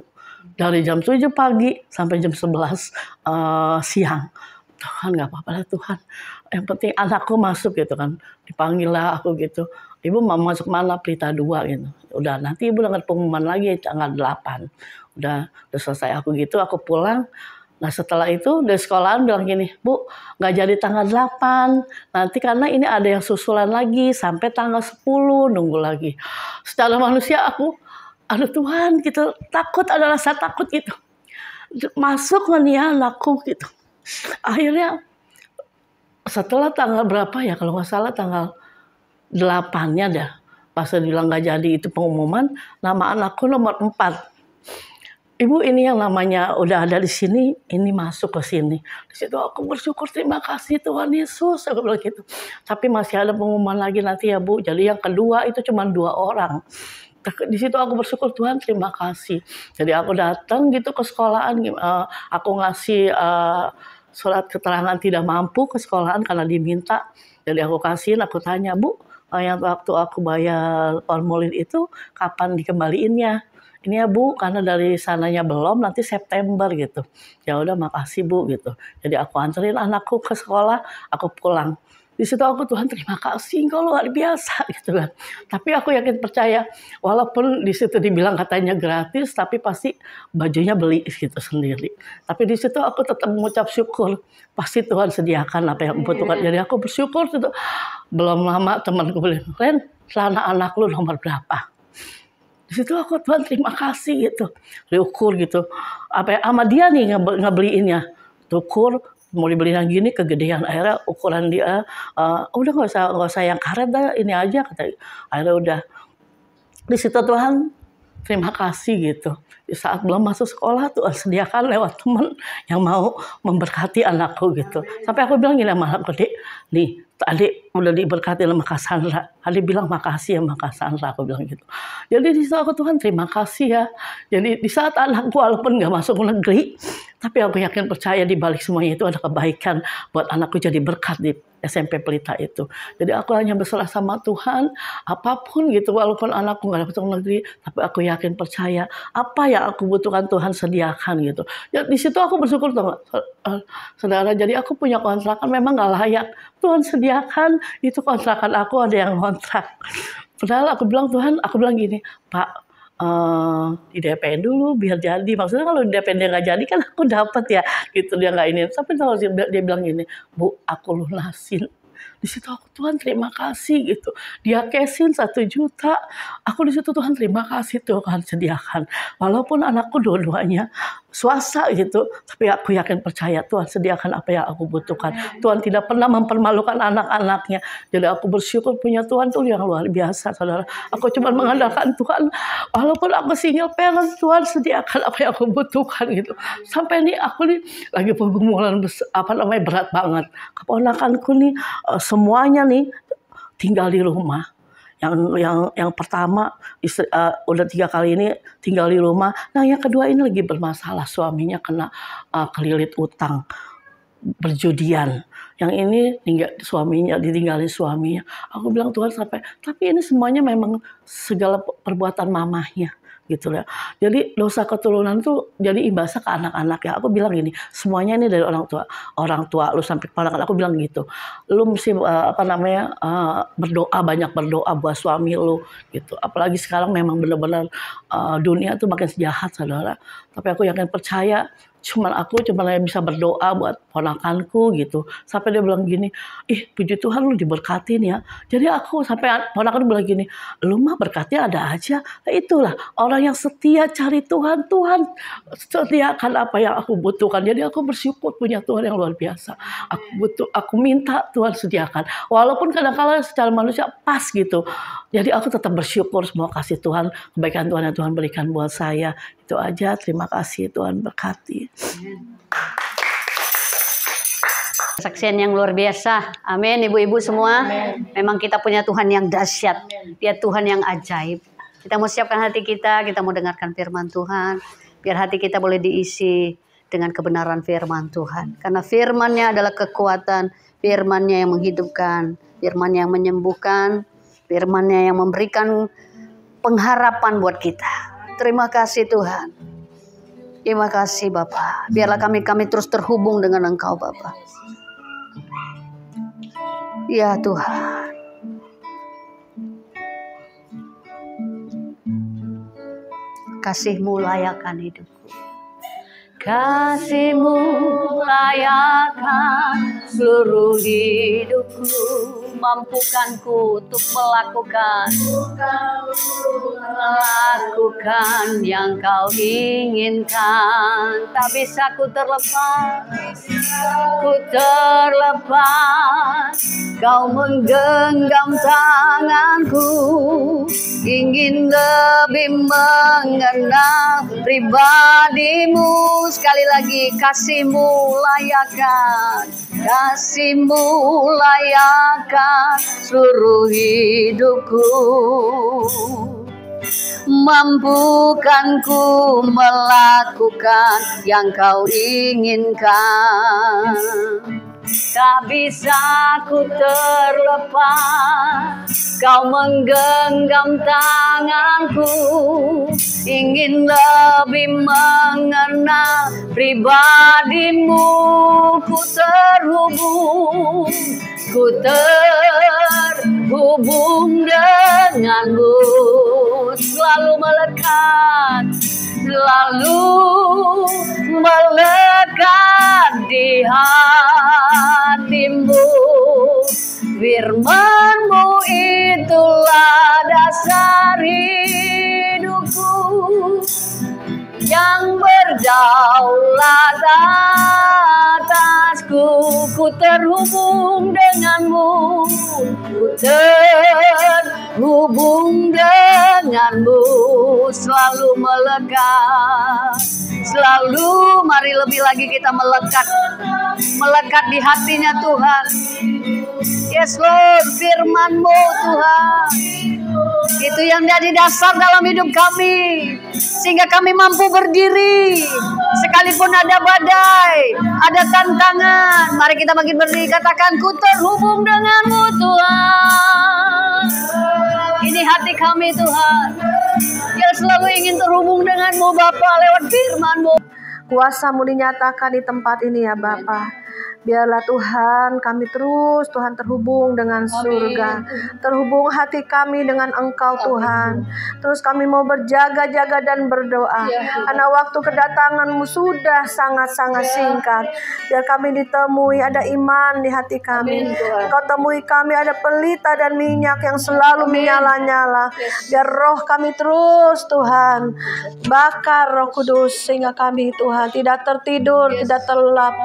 dari jam 7 pagi sampai jam 11 siang. Tuhan nggak apa-apa lah Tuhan, yang penting anakku masuk gitu kan. Dipanggil lah aku gitu, Ibu mau masuk mana? Pelita 2 gitu. Udah nanti Ibu dengar pengumuman lagi tanggal 8. Udah selesai aku gitu, aku pulang. Nah setelah itu dari sekolahan bilang gini, Bu nggak jadi tanggal 8, nanti karena ini ada yang susulan lagi sampai tanggal 10, nunggu lagi. Secara manusia aku, aduh Tuhan gitu, takut, ada rasa takut gitu. Masuk nih anakku gitu. Akhirnya setelah tanggal berapa ya, kalau nggak salah tanggal 8-nya dah, pas bilang nggak jadi itu pengumuman, nama anakku nomor 4. Ibu ini yang namanya udah ada di sini, ini masuk ke sini. Di situ aku bersyukur, terima kasih Tuhan Yesus, aku bilang gitu. Tapi masih ada pengumuman lagi nanti ya Bu. Jadi yang kedua itu cuma 2 orang. Di situ aku bersyukur, Tuhan terima kasih. Jadi aku datang gitu ke sekolahan, aku ngasih surat keterangan tidak mampu ke sekolahan karena diminta. Jadi aku kasihin, aku tanya, Bu, yang waktu aku bayar formulir itu kapan dikembaliinnya? Ini ya Bu, karena dari sananya belum, nanti September gitu. Ya udah makasih Bu gitu. Jadi aku anterin anakku ke sekolah, aku pulang. Di situ aku, Tuhan terima kasih, Engkau luar biasa gitu kan. Tapi aku yakin percaya, walaupun di situ dibilang katanya gratis, tapi pasti bajunya beli gitu sendiri. Tapi di situ aku tetap mengucap syukur, pasti Tuhan sediakan apa yang membutuhkan. Jadi aku bersyukur itu. Belum lama temanku bilang, Ren, celana anak lu nomor berapa? Di situ aku, Tuhan terima kasih gitu. Diukur gitu. Apa sama dia nih ngebeliinnya. Ukur, mau dibeli yang gini kegedean, akhirnya ukuran dia udah nggak usah yang karet dah, ini aja kata. Akhirnya udah di situ Tuhan terima kasih gitu. Di saat belum masuk sekolah Tuhan sediakan lewat teman yang mau memberkati anakku gitu. Sampai aku bilang gini sama anakku, Dek, nih adik udah diberkati sama Kak Sandra. Adik bilang makasih ya sama Kak Sandra, aku bilang gitu. Jadi di situ aku, Tuhan terima kasih ya. Jadi di saat anakku walaupun nggak masuk negeri, tapi aku yakin percaya di balik semuanya itu ada kebaikan buat anakku jadi berkat di SMP Pelita itu. Jadi aku hanya berserah sama Tuhan, apapun gitu, walaupun anakku nggak masuk negeri, tapi aku yakin percaya apa yang aku butuhkan Tuhan sediakan gitu. Ya, di situ aku bersyukur tuh, saudara. Jadi aku punya kontrakan memang nggak layak, Tuhan sediakan itu kontrakan aku ada yang kontrak. Padahal aku bilang Tuhan, aku bilang gini, Pak, di DP-in dulu biar jadi. Maksudnya kalau di DP-in dia nggak jadi kan aku dapat ya gitu, dia nggak ini. Tapi kalau dia bilang gini, Bu aku lunasin. Di situ aku, Tuhan terima kasih gitu. Dia cashin 1 juta. Aku di situ, Tuhan terima kasih Tuhan sediakan. Walaupun anakku dua-duanya swasta gitu, tapi aku yakin percaya Tuhan sediakan apa yang aku butuhkan. Tuhan tidak pernah mempermalukan anak-anaknya. Jadi aku bersyukur punya Tuhan tuh yang luar biasa, saudara. Aku cuma mengandalkan Tuhan. Walaupun aku single parent, Tuhan sediakan apa yang aku butuhkan gitu. Sampai nih aku nih lagi pergumulan berat banget. Keponakanku nih semuanya nih tinggal di rumah. Yang pertama udah 3 kali ini tinggal di rumah. Nah yang kedua ini lagi bermasalah, suaminya kena kelilit utang, berjudian. Yang ini suaminya ditinggalin suaminya. Aku bilang Tuhan sampai, tapi ini semuanya memang segala perbuatan mamahnya. gitu ya. Jadi dosa keturunan tuh jadi imbasnya ke anak-anak ya. Aku bilang gini, semuanya ini dari orang tua lu sampai keponakan. Aku bilang gitu, lu mesti berdoa, banyak berdoa buat suami lu gitu. Apalagi sekarang memang benar-benar dunia tuh makin jahat, saudara. Tapi aku yakin percaya, cuman yang bisa berdoa buat ponakanku gitu. Sampai dia bilang gini, ih puji Tuhan lu diberkatin ya. Jadi aku sampai ponakan bilang gini, lu mah berkatnya ada aja. Nah, itulah orang yang setia cari Tuhan, Tuhan setiakan apa yang aku butuhkan. Jadi aku bersyukur punya Tuhan yang luar biasa. Aku minta Tuhan sediakan. Walaupun kadang-kadang secara manusia pas gitu. Jadi aku tetap bersyukur semua kasih Tuhan, kebaikan Tuhan yang Tuhan berikan buat saya. Itu aja, terima kasih, Tuhan berkati. Kesaksian yang luar biasa. Amin, ibu-ibu semua. Amen. Memang kita punya Tuhan yang dahsyat. Dia Tuhan yang ajaib. Kita mau siapkan hati kita mau dengarkan firman Tuhan. Biar hati kita boleh diisi dengan kebenaran firman Tuhan. Karena firman-Nya adalah kekuatan, firman-Nya yang menghidupkan, firman yang menyembuhkan, firman-Nya yang memberikan pengharapan buat kita. Terima kasih Tuhan. Terima kasih Bapa. Biarlah kami terus terhubung dengan Engkau Bapa. Ya Tuhan. Kasih-Mu layakkan hidupku. Kasih-Mu layakkan seluruh hidupku. Mampukanku untuk melakukan yang Kau inginkan. Tak bisa ku terlepas, Kau menggenggam tanganku, ingin lebih mengenal pribadi-Mu. Sekali lagi, kasih-Mu layakkan, kasih-Mu layakkan seluruh hidupku. Mampukanku melakukan yang Kau inginkan. Tak bisa ku terlepas, Kau menggenggam tanganku, ingin lebih mengenal pribadi-Mu. Ku terhubung dengan-Mu, selalu melekat di hati-Mu. Firman-Mu itulah dasar hidupku, yang berdaulat atasku. Ku terhubung dengan-Mu, ku terhubung dengan-Mu, selalu melekat. Selalu, mari lebih lagi kita melekat di hatinya Tuhan. Yes Lord, firman-Mu Tuhan, itu yang jadi dasar dalam hidup kami, sehingga kami mampu berdiri sekalipun ada badai, ada tantangan. Mari kita makin berdiri, katakan, ku terhubung dengan-Mu Tuhan. Ini hati kami Tuhan, yang selalu ingin terhubung dengan-Mu Bapa lewat firman-Mu. Kuasa-Mu dinyatakan di tempat ini ya Bapa. Biarlah Tuhan kami terus Tuhan terhubung dengan surga. Terhubung hati kami dengan Engkau Tuhan. Terus kami mau berjaga-jaga dan berdoa. Karena waktu kedatangan-Mu sudah sangat-sangat singkat. Biar kami ditemui ada iman di hati kami. Engkau temui kami ada pelita dan minyak yang selalu menyala-nyala. Biar roh kami terus Tuhan bakar Roh Kudus, sehingga kami Tuhan tidak tertidur, tidak terlelap.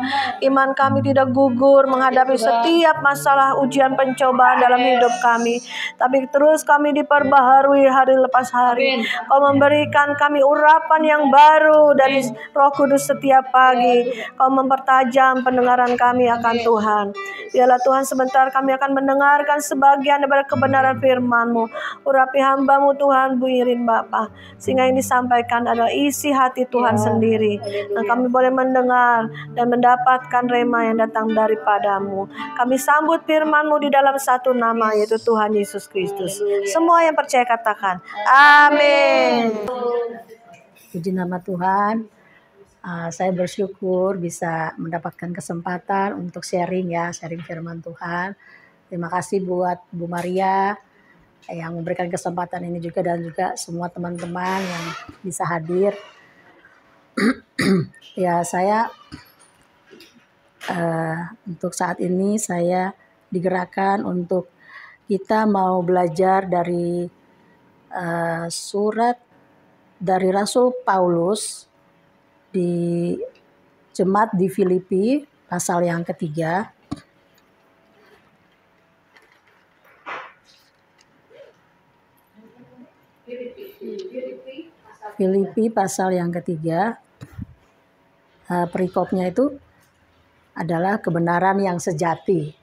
Iman kami tidak gugur menghadapi setiap masalah ujian pencobaan dalam hidup kami, tapi terus kami diperbaharui hari lepas hari. Kau memberikan kami urapan yang baru dari Roh Kudus setiap pagi. Kau mempertajam pendengaran kami akan Tuhan. Biarlah Tuhan sebentar kami akan mendengarkan sebagian daripada kebenaran firman-Mu. Urapi hamba-Mu Tuhan, Bu Irin Bapa, sehingga yang disampaikan adalah isi hati Tuhan sendiri, dan kami boleh mendengar dan mendapatkan rema yang yang datang daripadamu. Kami sambut firman-Mu di dalam satu nama, yaitu Tuhan Yesus Kristus. Semua yang percaya katakan, amin. Puji nama Tuhan. Saya bersyukur bisa mendapatkan kesempatan untuk sharing firman Tuhan. Terima kasih buat Bu Maria yang memberikan kesempatan ini juga, dan juga semua teman-teman yang bisa hadir. Ya, saya untuk saat ini saya digerakkan untuk kita mau belajar dari surat dari Rasul Paulus di jemaat di Filipi pasal yang ketiga. Filipi pasal yang ketiga, perikopnya itu adalah kebenaran yang sejati.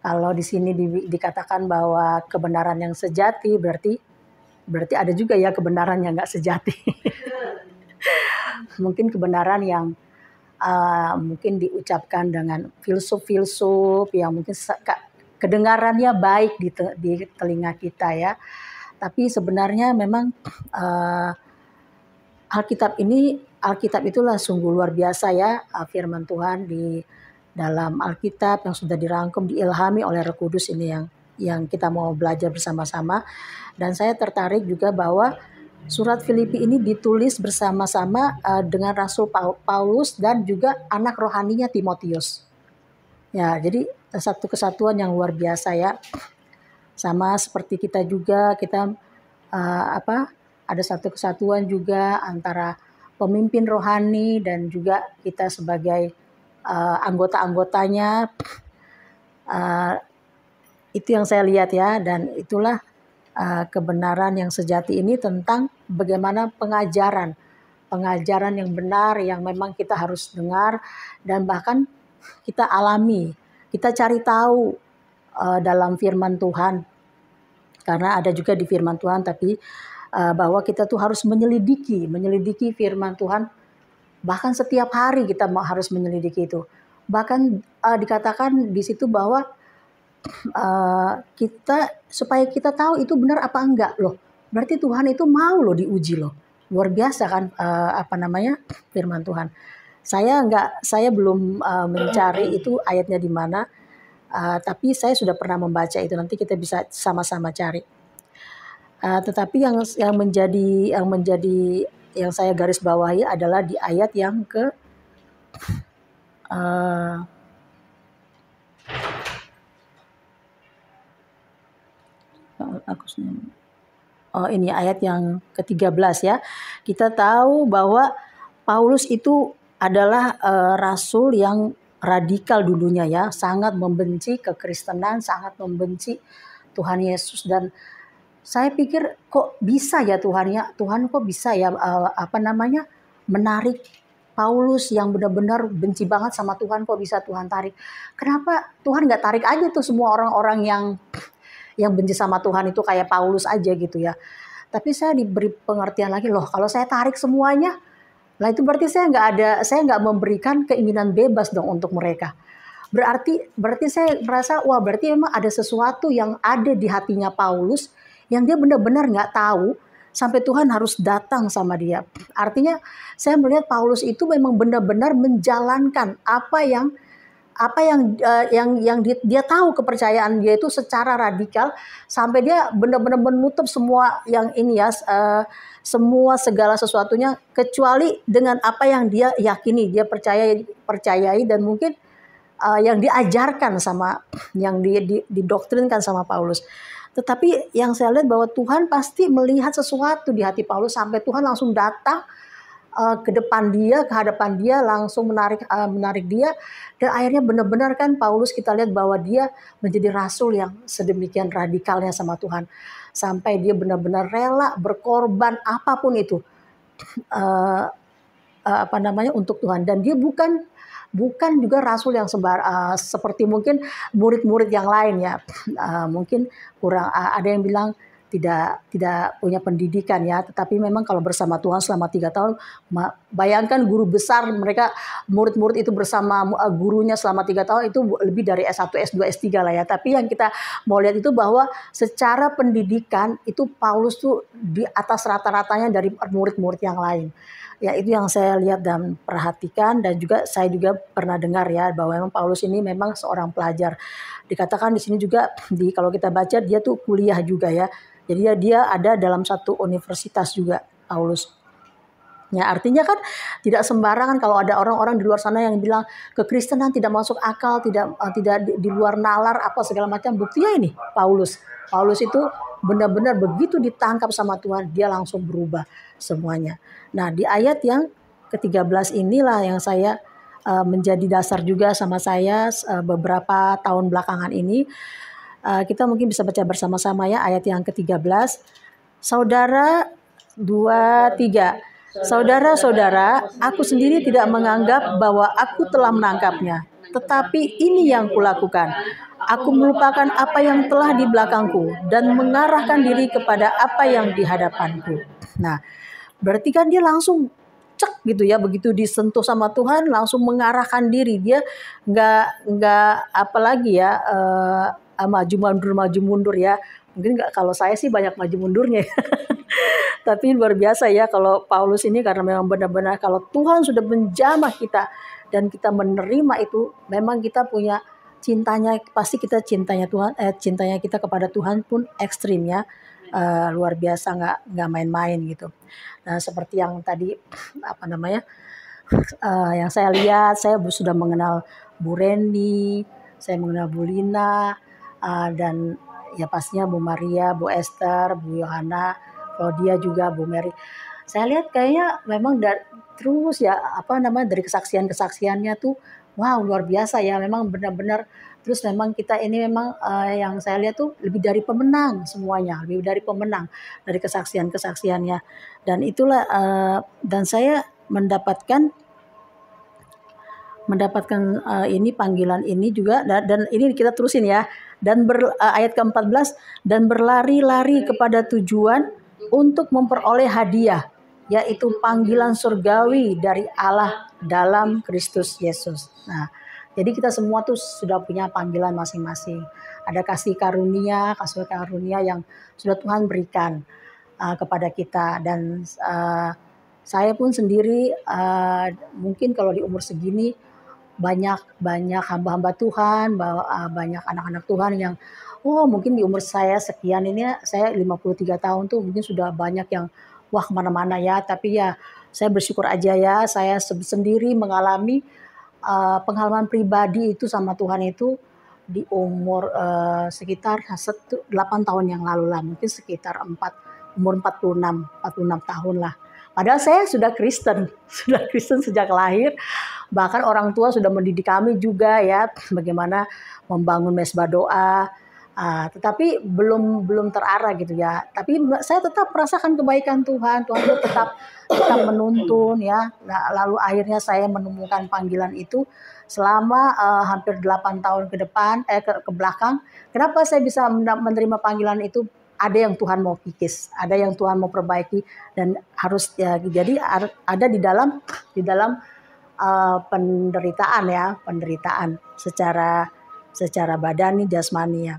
Kalau di sini dikatakan bahwa kebenaran yang sejati, berarti ada juga ya kebenaran yang nggak sejati. Mungkin kebenaran yang mungkin diucapkan dengan filsuf-filsuf yang mungkin kedengarannya baik di telinga kita ya. Tapi sebenarnya memang Alkitab itulah sungguh luar biasa ya, firman Tuhan di dalam Alkitab yang sudah dirangkum, diilhami oleh Roh Kudus ini yang kita mau belajar bersama-sama. Dan saya tertarik juga bahwa surat Filipi ini ditulis bersama-sama dengan Rasul Paulus dan juga anak rohaninya Timotius. Ya, jadi satu kesatuan yang luar biasa ya. Sama seperti kita juga, kita ada satu kesatuan juga antara pemimpin rohani dan juga kita sebagai anggota-anggotanya. Itu yang saya lihat ya, dan itulah kebenaran yang sejati ini tentang bagaimana pengajaran yang benar yang memang kita harus dengar dan bahkan kita alami, kita cari tahu dalam firman Tuhan. Karena ada juga di firman Tuhan, tapi bahwa kita tuh harus menyelidiki firman Tuhan. Bahkan setiap hari kita harus menyelidiki itu. Bahkan dikatakan di situ bahwa supaya kita tahu itu benar apa enggak loh. Berarti Tuhan itu mau loh diuji loh. Luar biasa kan firman Tuhan. Saya belum mencari itu ayatnya di mana. Tapi saya sudah pernah membaca itu, nanti kita bisa sama-sama cari. Tetapi yang menjadi yang saya garis bawahi adalah di ayat yang ke ini ayat yang ke-13 ya. Kita tahu bahwa Paulus itu adalah rasul yang radikal dulunya ya, sangat membenci kekristenan, sangat membenci Tuhan Yesus. Dan saya pikir kok bisa ya Tuhan kok bisa ya menarik Paulus yang benar-benar benci banget sama Tuhan, kok bisa Tuhan tarik. Kenapa Tuhan nggak tarik aja tuh semua orang-orang yang benci sama Tuhan itu kayak Paulus aja gitu ya. Tapi saya diberi pengertian lagi, loh kalau saya tarik semuanya, lah itu berarti saya nggak memberikan keinginan bebas dong untuk mereka. Berarti saya merasa wah berarti memang ada sesuatu yang ada di hatinya Paulus yang dia benar-benar nggak tahu sampai Tuhan harus datang sama dia. Artinya saya melihat Paulus itu memang benar-benar menjalankan apa yang dia tahu kepercayaan dia itu secara radikal sampai dia benar-benar menutup semua yang ini ya. Semua segala sesuatunya kecuali dengan apa yang dia yakini, dia percayai dan mungkin yang diajarkan sama yang didoktrinkan sama Paulus. Tetapi yang saya lihat bahwa Tuhan pasti melihat sesuatu di hati Paulus sampai Tuhan langsung datang ke hadapan dia langsung menarik dia, dan akhirnya benar-benar kan Paulus kita lihat bahwa dia menjadi rasul yang sedemikian radikalnya sama Tuhan. Sampai dia benar-benar rela berkorban apapun itu untuk Tuhan. Dan dia bukan juga rasul yang seperti mungkin murid-murid yang lain ya. Mungkin kurang ada yang bilang tidak punya pendidikan ya, tetapi memang kalau bersama Tuhan selama 3 tahun, bayangkan guru besar mereka, murid-murid itu bersama gurunya selama 3 tahun, itu lebih dari S1, S2, S3 lah ya. Tapi yang kita mau lihat itu bahwa secara pendidikan itu Paulus tuh di atas rata-ratanya dari murid-murid yang lain. Ya, itu yang saya lihat dan perhatikan, dan juga saya juga pernah dengar ya bahwa memang Paulus ini memang seorang pelajar. Dikatakan di sini juga, kalau kita baca dia tuh kuliah juga ya. Jadi dia ada dalam satu universitas juga, Paulus. Ya, artinya kan tidak sembarangan kalau ada orang-orang di luar sana yang bilang kekristenan tidak masuk akal, tidak di luar nalar apa segala macam. Buktinya ini Paulus. Paulus itu benar-benar begitu ditangkap sama Tuhan, dia langsung berubah semuanya. Nah, di ayat yang ke-13 inilah yang saya menjadi dasar juga sama saya beberapa tahun belakangan ini. Kita mungkin bisa baca bersama-sama ya ayat yang ke-13. Saudara 2, 3. Saudara-saudara, aku sendiri tidak menganggap bahwa aku telah menangkapnya, tetapi ini yang kulakukan. Aku melupakan apa yang telah di belakangku dan mengarahkan diri kepada apa yang di hadapanku. Nah, berarti kan dia langsung cek gitu ya, begitu disentuh sama Tuhan langsung mengarahkan diri. Dia nggak apa lagi ya, maju mundur ya. Mungkin nggak, kalau saya sih banyak maju mundurnya ya. Tapi luar biasa ya kalau Paulus ini, karena memang benar-benar kalau Tuhan sudah menjamah kita dan kita menerima itu, memang kita punya cintanya, pasti kita cintanya kita kepada Tuhan pun ekstrim ya. Luar biasa, nggak main-main gitu. Nah, seperti yang tadi yang saya lihat, saya sudah mengenal Bu Randy, saya mengenal Bu Lina, dan ya pastinya Bu Maria, Bu Esther, Bu Yohana, Claudia juga, Bu Mary. Saya lihat kayaknya memang terus ya dari kesaksiannya tuh, wow, luar biasa ya, memang benar-benar. Terus memang kita ini memang yang saya lihat tuh lebih dari pemenang semuanya, lebih dari pemenang dari kesaksiannya. Dan itulah dan saya mendapatkan ini panggilan ini juga, dan ini kita terusin ya. Dan ayat ke-14, dan berlari-lari kepada tujuan untuk memperoleh hadiah, yaitu panggilan surgawi dari Allah dalam Kristus Yesus. Nah, jadi kita semua tuh sudah punya panggilan masing-masing. Ada kasih karunia yang sudah Tuhan berikan kepada kita. Dan saya pun sendiri mungkin kalau di umur segini banyak hamba-hamba Tuhan, banyak anak-anak Tuhan yang mungkin di umur saya sekian ini, saya 53 tahun tuh mungkin sudah banyak yang wah kemana-mana ya. Tapi ya saya bersyukur aja ya, saya sendiri mengalami pengalaman pribadi itu sama Tuhan itu di umur sekitar 8 tahun yang lalu lah, mungkin sekitar umur 46 tahun lah. Padahal saya sudah Kristen sejak lahir. Bahkan orang tua sudah mendidik kami juga ya bagaimana membangun mesbah doa. Tetapi belum terarah gitu ya. Tapi saya tetap merasakan kebaikan Tuhan. Tuhan itu tetap menuntun ya. Nah, lalu akhirnya saya menemukan panggilan itu selama hampir 8 tahun ke belakang. Kenapa saya bisa menerima panggilan itu? Ada yang Tuhan mau kikis, ada yang Tuhan mau perbaiki, dan harus ya, jadi ada di dalam penderitaan secara badani, jasmani ya.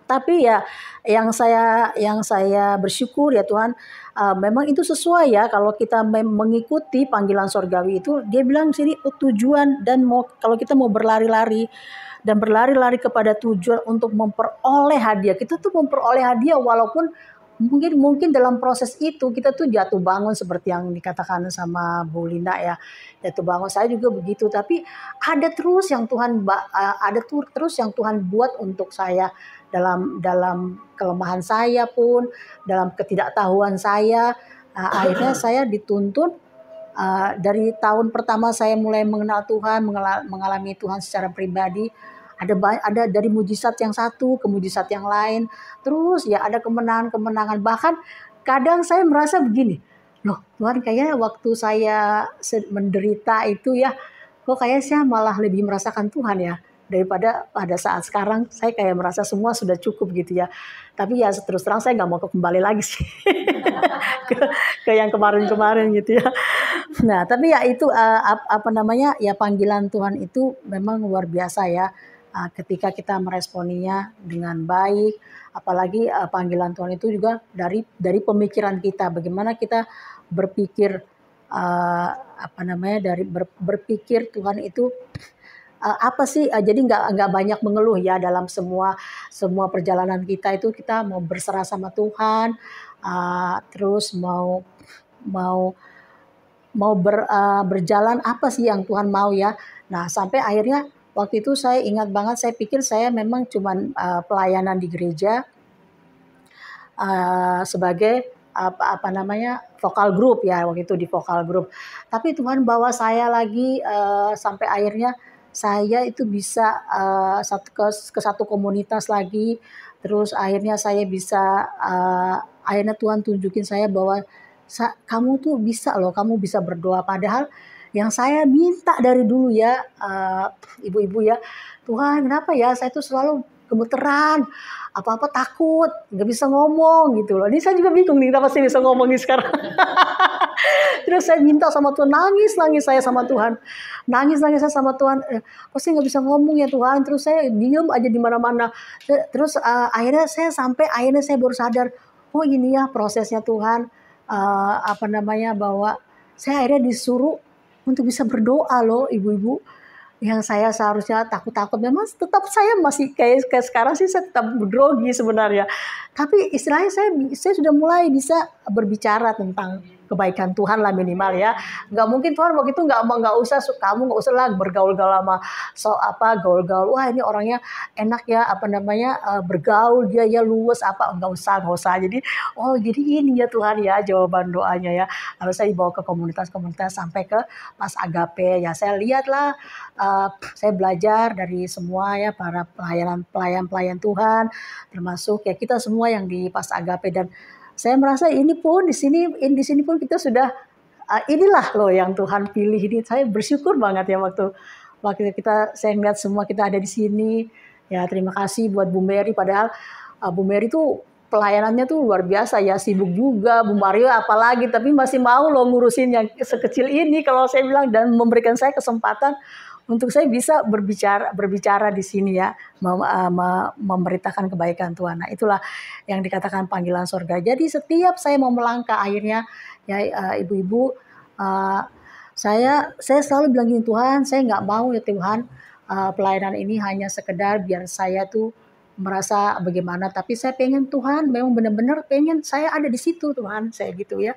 Tapi ya yang saya bersyukur ya Tuhan, memang itu sesuai ya kalau kita mengikuti panggilan surgawi itu. Dia bilang di sini tujuan, dan kalau kita mau berlari-lari kepada tujuan untuk memperoleh hadiah. Kita tuh memperoleh hadiah walaupun mungkin dalam proses itu kita tuh jatuh bangun seperti yang dikatakan sama Bu Linda ya. Jatuh bangun, saya juga begitu, tapi ada terus yang Tuhan buat untuk saya dalam kelemahan saya pun, dalam ketidaktahuan saya. Akhirnya saya dituntun dari tahun pertama saya mulai mengenal Tuhan, mengalami Tuhan secara pribadi. Ada dari mujizat yang satu ke mujizat yang lain, terus ya ada kemenangan. Bahkan kadang saya merasa begini, loh Tuhan, kayaknya waktu saya menderita itu ya, kok kayaknya saya malah lebih merasakan Tuhan ya daripada pada saat sekarang saya kayak merasa semua sudah cukup gitu ya. Tapi ya terus terang saya nggak mau kembali lagi sih ke yang kemarin-kemarin gitu ya. Nah, tapi ya itu apa namanya ya, panggilan Tuhan itu memang luar biasa ya. Ketika kita meresponinya dengan baik, apalagi panggilan Tuhan itu juga dari pemikiran kita, bagaimana kita berpikir, apa namanya, berpikir Tuhan itu apa sih, jadi nggak banyak mengeluh ya dalam semua perjalanan kita itu, kita mau berserah sama Tuhan, terus mau berjalan apa sih yang Tuhan mau ya. Nah, sampai akhirnya waktu itu saya ingat banget, saya pikir saya memang cuman pelayanan di gereja sebagai apa namanya, vokal grup ya, waktu itu di vokal grup. Tapi Tuhan bawa saya lagi sampai akhirnya saya itu bisa ke satu komunitas lagi. Terus akhirnya saya bisa, akhirnya Tuhan tunjukin saya bahwa kamu tuh bisa loh, kamu bisa berdoa. Padahal yang saya minta dari dulu ya, ibu-ibu ya, Tuhan kenapa ya saya tuh selalu gemeteran, apa-apa takut, nggak bisa ngomong gitu loh. Ini saya juga bingung nih kenapa saya bisa ngomong nih sekarang. Terus saya minta sama Tuhan, nangis saya sama Tuhan, nangis saya sama Tuhan. Kok saya nggak bisa ngomong ya Tuhan? Terus saya diem aja di mana-mana. Terus akhirnya saya baru sadar, oh ini ya prosesnya Tuhan, apa namanya, bahwa saya akhirnya disuruh untuk bisa berdoa loh, ibu-ibu. Yang saya seharusnya takut-takut, memang tetap saya masih kayak sekarang sih, saya tetap grogi sebenarnya. Tapi istilahnya saya sudah mulai bisa berbicara tentang kebaikan Tuhan lah minimal ya. Nggak mungkin Tuhan waktu itu nggak usah, kamu nggak usah lah bergaul-gaul sama gaul-gaul. Wah ini orangnya enak ya, apa namanya, bergaul dia ya luwes apa, nggak usah. Jadi jadi ini ya Tuhan ya jawaban doanya ya. Lalu saya dibawa ke komunitas-komunitas sampai ke Pas Agape ya. Saya lihatlah, saya belajar dari semua ya para pelayan Tuhan, termasuk ya kita semua yang di Pas Agape, dan saya merasa ini pun di sini pun kita sudah inilah loh yang Tuhan pilih ini. Saya bersyukur banget ya waktu saya ngeliat semua kita ada di sini. Ya terima kasih buat Bu Mary, padahal Bu Mary tuh pelayanannya tuh luar biasa ya, sibuk juga, Bu Mario apalagi, tapi masih mau loh ngurusin yang sekecil ini kalau saya bilang, dan memberikan saya kesempatan untuk saya bisa berbicara di sini ya, memberitakan kebaikan Tuhan. Nah, itulah yang dikatakan panggilan surga. Jadi setiap saya mau melangkah akhirnya ya, ibu-ibu, saya selalu bilang gini, Tuhan, saya nggak mau ya Tuhan, pelayanan ini hanya sekedar biar saya tuh merasa bagaimana, tapi saya pengen Tuhan, memang benar-benar pengen saya ada di situ Tuhan, saya gitu ya.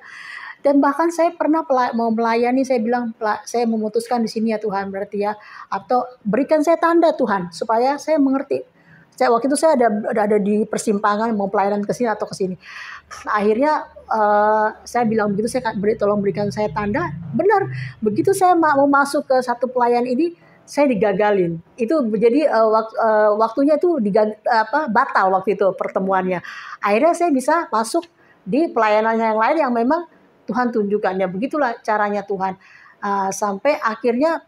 Dan bahkan saya pernah mau melayani, saya bilang saya memutuskan di sini ya Tuhan, berarti ya, atau berikan saya tanda Tuhan supaya saya mengerti. Waktu itu saya ada di persimpangan mau pelayanan ke sini atau ke sini. Akhirnya saya bilang begitu, tolong berikan saya tanda. Benar, begitu saya mau masuk ke satu pelayan ini, saya digagalin. Itu jadi waktunya itu batal waktu itu pertemuannya. Akhirnya saya bisa masuk di pelayanan yang lain yang memang Tuhan tunjukkan ya, begitulah caranya Tuhan. Sampai akhirnya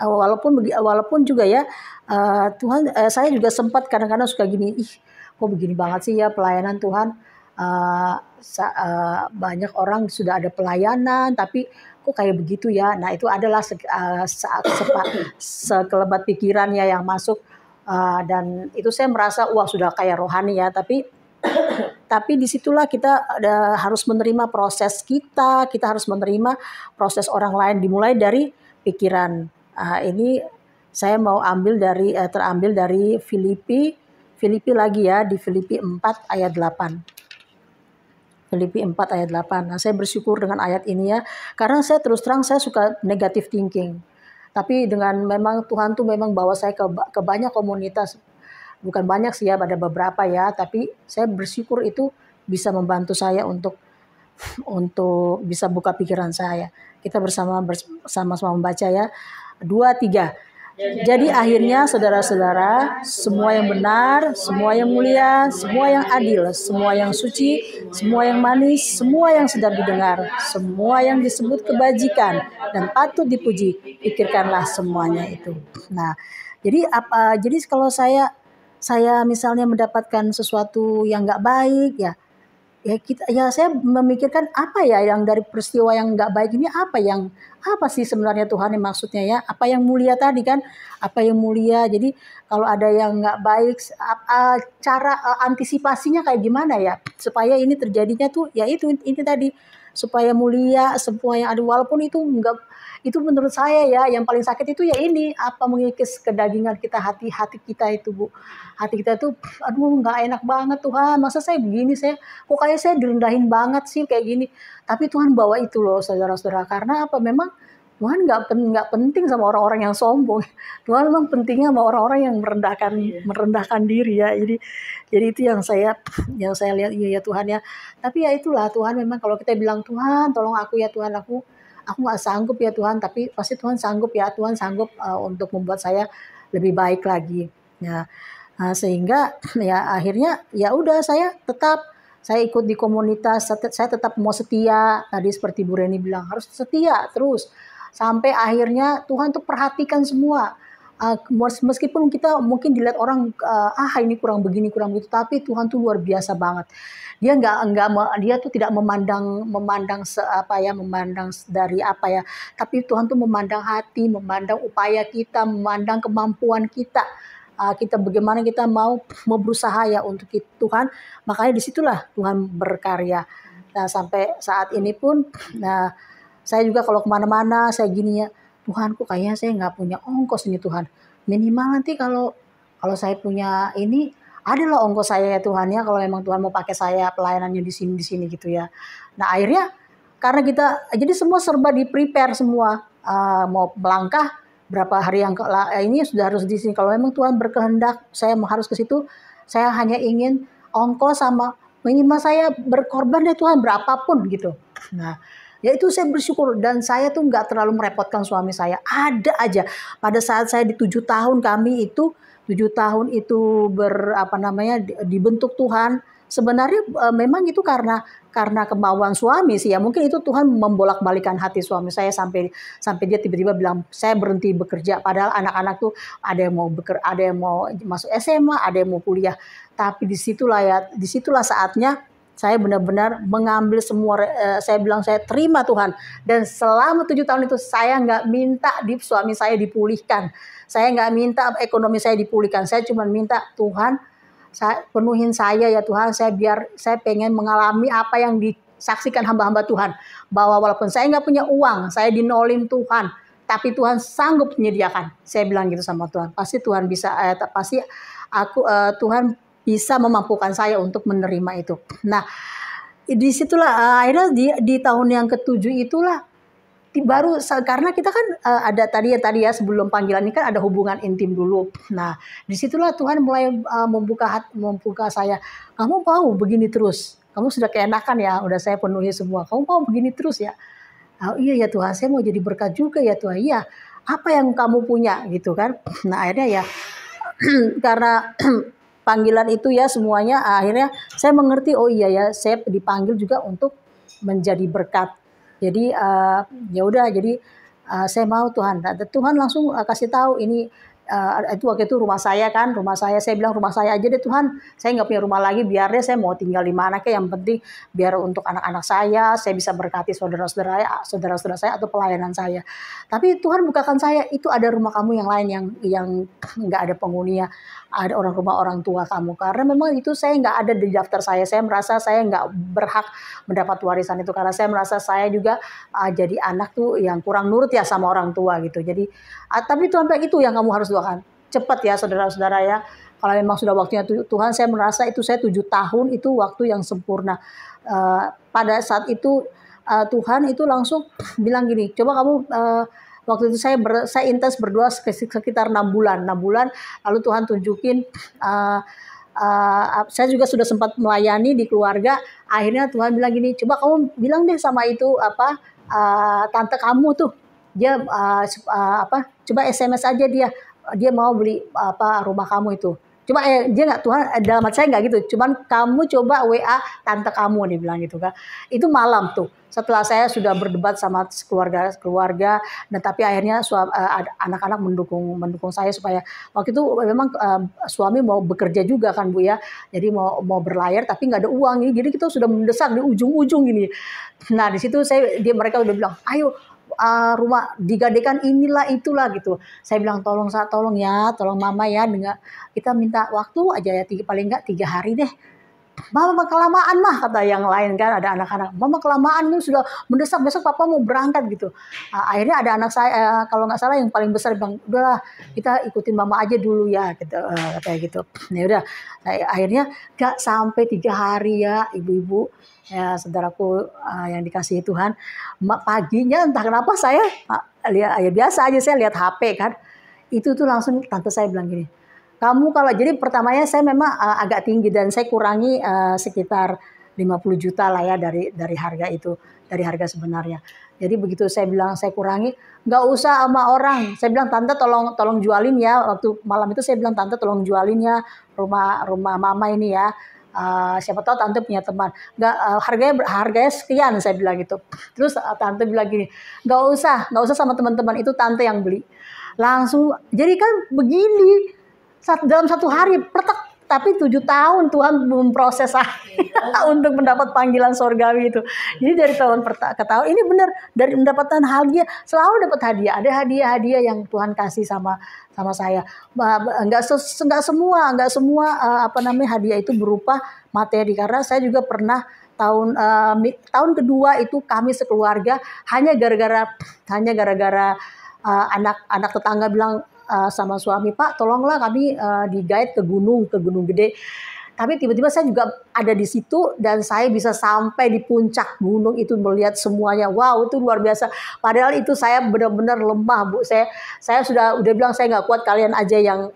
walaupun juga ya Tuhan, saya juga sempat kadang-kadang suka gini, kok begini banget sih ya pelayanan Tuhan. Banyak orang sudah ada pelayanan tapi kok kayak begitu ya. Nah itu adalah sekelebat pikirannya yang masuk, dan itu saya merasa wah sudah kayak rohani ya, tapi disitulah kita harus menerima proses kita harus menerima proses orang lain, dimulai dari pikiran. Ini saya mau terambil dari Filipi lagi ya, di Filipi 4 ayat 8. Filipi 4 ayat 8. Nah, saya bersyukur dengan ayat ini ya, karena saya terus terang saya suka negative thinking. Tapi dengan memang Tuhan tuh memang bawa saya ke banyak komunitas. Bukan banyak sih ya, ada beberapa ya, tapi saya bersyukur itu bisa membantu saya untuk bisa buka pikiran saya. Kita bersama-sama membaca ya. 2, 3. Jadi akhirnya saudara-saudara, semua yang benar, semua yang mulia, semua yang adil, semua yang suci, semua yang manis, semua yang sedap didengar, semua yang disebut kebajikan dan patut dipuji, pikirkanlah semuanya itu. Nah, Jadi kalau saya misalnya mendapatkan sesuatu yang nggak baik ya saya memikirkan apa ya yang dari peristiwa yang nggak baik ini, apa sih sebenarnya Tuhan yang maksudnya ya, apa yang mulia tadi kan, apa yang mulia. Jadi kalau ada yang nggak baik, cara antisipasinya kayak gimana ya supaya ini terjadinya tuh ya ini tadi, supaya mulia semua yang ada, walaupun itu enggak, itu menurut saya ya yang paling sakit itu ya ini apa, mengikis kedagingan kita, hati kita itu Bu, hati kita tuh aduh nggak enak banget, Tuhan masa saya begini, kok kayak saya direndahin banget sih kayak gini. Tapi Tuhan bawa itu loh saudara-saudara, karena apa, memang Tuhan nggak penting sama orang-orang yang sombong. Tuhan memang pentingnya sama orang-orang yang merendahkan diri ya. Jadi itu yang saya lihat, iya ya Tuhan ya. Tapi ya itulah Tuhan, memang kalau kita bilang Tuhan tolong aku ya Tuhan, aku nggak sanggup ya Tuhan, tapi pasti Tuhan sanggup ya, Tuhan sanggup untuk membuat saya lebih baik lagi. Ya. Nah, sehingga ya akhirnya ya udah saya ikut di komunitas, saya tetap mau setia, tadi seperti Bu Reni bilang harus setia terus sampai akhirnya Tuhan tuh perhatikan semua. Meskipun kita mungkin dilihat orang ini kurang begini kurang begitu, tapi Tuhan tuh luar biasa banget. Dia dia tuh tidak memandang dari apa ya, tapi Tuhan tuh memandang hati, memandang upaya kita, memandang kemampuan kita. Kita bagaimana kita mau berusaha ya untuk Tuhan, makanya disitulah Tuhan berkarya. Nah sampai saat ini pun, nah saya juga kalau kemana-mana saya gini ya, Tuhan kok kayaknya saya nggak punya ongkos ini Tuhan, minimal nanti kalau saya punya ini adalah ongkos saya ya Tuhan ya, kalau memang Tuhan mau pakai saya pelayanannya di sini gitu ya. Nah akhirnya karena kita jadi semua serba di prepare semua, mau melangkah berapa hari yang ini sudah harus di sini. Kalau memang Tuhan berkehendak saya harus ke situ, saya hanya ingin ongkos sama minimal saya berkorban ya Tuhan berapapun gitu. Nah ya itu saya bersyukur, dan saya tuh nggak terlalu merepotkan suami saya. Ada aja pada saat saya di 7 tahun kami itu 7 tahun itu dibentuk Tuhan. Sebenarnya memang itu karena kemauan suami sih ya. Mungkin itu Tuhan membolak-balikan hati suami saya sampai dia tiba-tiba bilang saya berhenti bekerja. Padahal anak-anak tuh ada yang mau masuk SMA, ada yang mau kuliah. Tapi disitulah saatnya saya benar-benar mengambil semua. Saya bilang saya terima Tuhan. Dan selama 7 tahun itu saya nggak minta suami saya dipulihkan. Saya nggak minta ekonomi saya dipulihkan. Saya cuma minta Tuhan, penuhin saya ya Tuhan, saya pengen mengalami apa yang disaksikan hamba-hamba Tuhan, bahwa walaupun saya nggak punya uang, saya dinolin Tuhan, tapi Tuhan sanggup menyediakan. Saya bilang gitu sama Tuhan, pasti Tuhan bisa, Tuhan bisa memampukan saya untuk menerima itu. Nah disitulah akhirnya di tahun yang ke-7 itulah baru, karena kita kan ada tadi ya sebelum panggilan ini kan ada hubungan intim dulu. Nah disitulah Tuhan mulai membuka saya. Kamu mau begini terus? Kamu sudah keenakan ya, udah saya penuhi semua. Kamu mau begini terus ya? Oh, iya ya Tuhan, saya mau jadi berkat juga ya Tuhan. Iya, apa yang kamu punya gitu kan? Nah akhirnya ya karena panggilan itu ya semuanya, akhirnya saya mengerti, oh iya ya saya dipanggil juga untuk menjadi berkat. Jadi ya udah, jadi saya mau Tuhan. Tuhan langsung kasih tahu ini, itu waktu itu rumah saya, saya bilang rumah saya aja deh Tuhan, saya nggak punya rumah lagi, biar deh saya mau tinggal di mana kayak, yang penting biar untuk anak-anak saya bisa berkati saudara-saudara saya atau pelayanan saya. Tapi Tuhan bukakan saya, itu ada rumah kamu yang lain yang nggak ada penghuninya, ada rumah orang tua kamu, karena memang itu saya nggak ada di daftar saya merasa saya nggak berhak mendapat warisan itu, karena saya merasa saya juga jadi anak tuh yang kurang nurut ya sama orang tua gitu. Jadi tapi Tuhan bilang itu yang kamu harus doakan cepat ya saudara-saudara ya, kalau memang sudah waktunya Tuhan. Saya merasa itu saya 7 tahun itu waktu yang sempurna. Pada saat itu Tuhan itu langsung bilang gini, coba kamu waktu itu saya intens berdoa sekitar 6 bulan. Lalu Tuhan tunjukin, saya juga sudah sempat melayani di keluarga. Akhirnya Tuhan bilang gini, coba kamu bilang deh sama itu tante kamu tuh, dia coba SMS aja dia mau beli rumah kamu itu. Coba dia nggak, Tuhan dalam hati saya nggak gitu. Cuman kamu coba WA tante kamu, dia bilang gitu kan. Itu malam tuh. Setelah saya sudah berdebat sama keluarga, dan tapi akhirnya anak-anak mendukung saya supaya waktu itu memang suami mau bekerja juga kan Bu ya. Jadi mau berlayar tapi nggak ada uang ini. Jadi kita sudah mendesak di ujung-ujung gini. Nah di situ mereka udah bilang, ayo rumah digadekan inilah itulah gitu. Saya bilang tolong ya, tolong mama ya, dengan kita minta waktu aja ya, paling nggak 3 hari deh. Mama kelamaan mah, kata yang lain kan, ada anak-anak. Mama kelamaan nih, sudah mendesak, besok papa mau berangkat gitu. Akhirnya ada anak saya, kalau nggak salah yang paling besar bilang, udahlah kita ikutin mama aja dulu ya, gitu, kayak gitu. Ya udah, akhirnya nggak sampai 3 hari ya ibu-ibu, ya saudaraku yang dikasihi Tuhan. Paginya entah kenapa saya lihat, ya biasa aja saya lihat HP kan, itu tuh langsung tante saya bilang gini, kamu kalau, jadi pertamanya saya memang agak tinggi dan saya kurangi sekitar 50 juta lah ya dari harga itu, dari harga sebenarnya. Jadi begitu saya bilang saya kurangi, nggak usah sama orang. Saya bilang tante tolong jualin ya. Waktu malam itu saya bilang tante tolong jualin ya rumah mama ini ya. Siapa tahu tante punya teman. Nggak, harganya sekian, saya bilang gitu. Terus tante bilang gini, nggak usah sama teman-teman, itu tante yang beli. Langsung, jadi kan begini. Dalam 1 hari pertek, tapi 7 tahun Tuhan memproses saya untuk mendapat panggilan sorgawi itu. Jadi dari tahun ke tahun ini benar, dari mendapatkan hadiah, selalu dapat hadiah. Ada hadiah-hadiah yang Tuhan kasih sama saya. Enggak semua hadiah itu berupa materi, karena saya juga pernah tahun kedua itu kami sekeluarga hanya gara-gara anak tetangga bilang sama suami, Pak tolonglah kami di-guide ke gunung gede. Tapi tiba-tiba saya juga ada di situ dan saya bisa sampai di puncak gunung itu melihat semuanya. Wow, itu luar biasa. Padahal itu saya benar-benar lemah, Bu. Saya udah bilang saya nggak kuat, kalian aja yang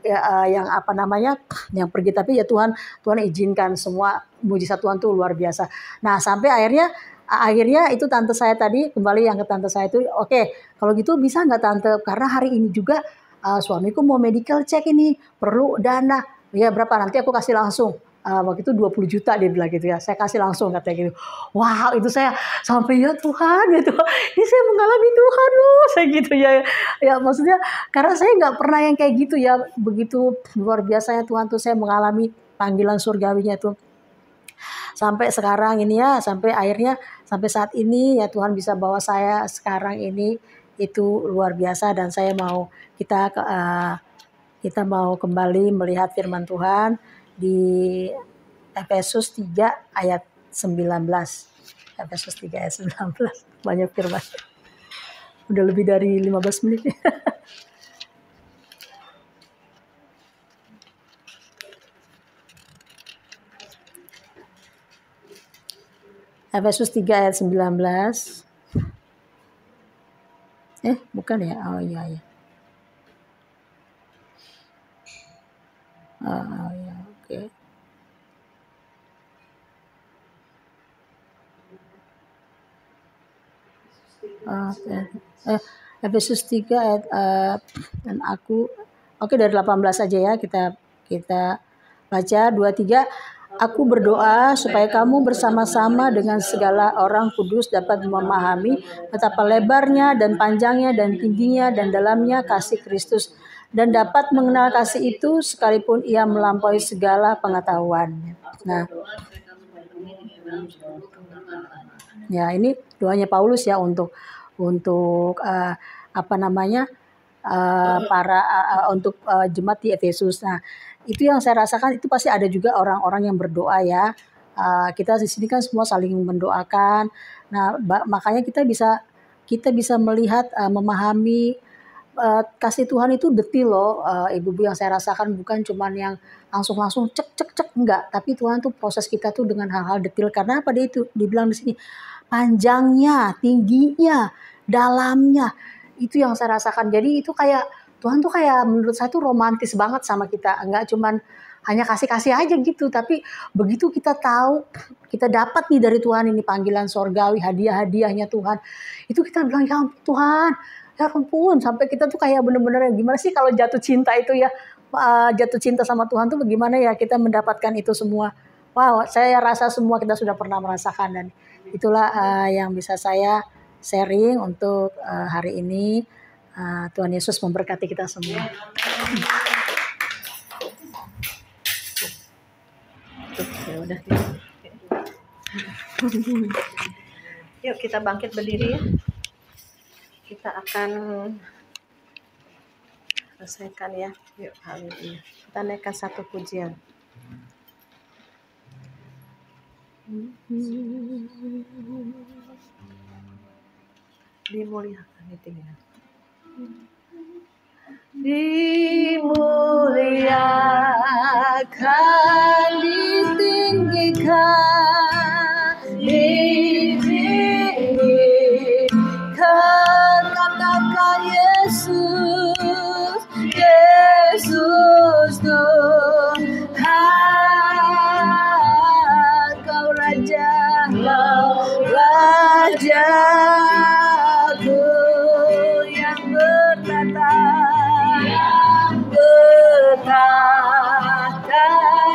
pergi. Tapi ya Tuhan izinkan, semua mujizat Tuhan tuh luar biasa. Nah, sampai akhirnya itu tante saya tadi, kembali yang ke tante saya itu, oke, kalau gitu bisa nggak tante? Karena hari ini juga suamiku mau medical check ini, perlu dana. Ya berapa, nanti aku kasih langsung. Waktu itu 20 juta dia bilang gitu ya. Saya kasih langsung katanya gitu. Wow, itu saya sampai ya Tuhan gitu. Ini saya mengalami Tuhan loh, saya gitu ya. Ya maksudnya karena saya nggak pernah yang kayak gitu ya. Begitu luar biasanya Tuhan tuh, saya mengalami panggilan surgawinya tuh. Sampai sekarang ini ya, sampai akhirnya sampai saat ini ya Tuhan bisa bawa saya sekarang ini, itu luar biasa. Dan saya mau kita mau kembali melihat firman Tuhan di Efesus 3 ayat 19. Efesus 3 ayat 19. Banyak firman. Udah lebih dari 15 menit. Efesus 3 ayat 19. Bukan ya? Oh iya. Oh ya, oke. Efesus 3 ayat dan aku, dari 18 aja ya, kita baca 2-3. Aku berdoa supaya kamu bersama-sama dengan segala orang kudus dapat memahami betapa lebarnya dan panjangnya dan tingginya dan dalamnya kasih Kristus, dan dapat mengenal kasih itu sekalipun ia melampaui segala pengetahuan. Nah, ya ini doanya Paulus ya untuk untuk jemaat di Efesus. Nah, itu yang saya rasakan, itu pasti ada juga orang-orang yang berdoa ya. Kita di sini kan semua saling mendoakan. Nah, makanya kita bisa melihat, memahami kasih Tuhan itu detil loh, ibu-ibu, yang saya rasakan bukan cuman yang langsung cek enggak, tapi Tuhan tuh proses kita tuh dengan hal-hal detil. Karena apa dia itu dibilang di sini, panjangnya, tingginya, dalamnya, itu yang saya rasakan. Jadi itu kayak Tuhan tuh kayak menurut saya tuh romantis banget sama kita, enggak cuman hanya kasih-kasih aja gitu, tapi begitu kita tahu, kita dapat nih dari Tuhan ini panggilan sorgawi, hadiah-hadiahnya Tuhan, itu kita bilang ya Tuhan, Ya ampun, sampai kita tuh kayak bener-bener gimana sih kalau jatuh cinta itu ya, jatuh cinta sama Tuhan tuh bagaimana ya kita mendapatkan itu semua. Wow, saya rasa semua kita sudah pernah merasakan, dan itulah yang bisa saya sharing untuk hari ini. Tuhan Yesus memberkati kita semua. Yuk kita bangkit berdiri ya. Kita akan selesaikan ya. Yuk, haleluya. Kita naikkan satu pujian. Dimuliakan itu ya. Dimuliakan, ditinggikan, ditinggikan, katakan Yesus, Yesus Tuhan, Kau Raja, Kau Rajaku yang bertata,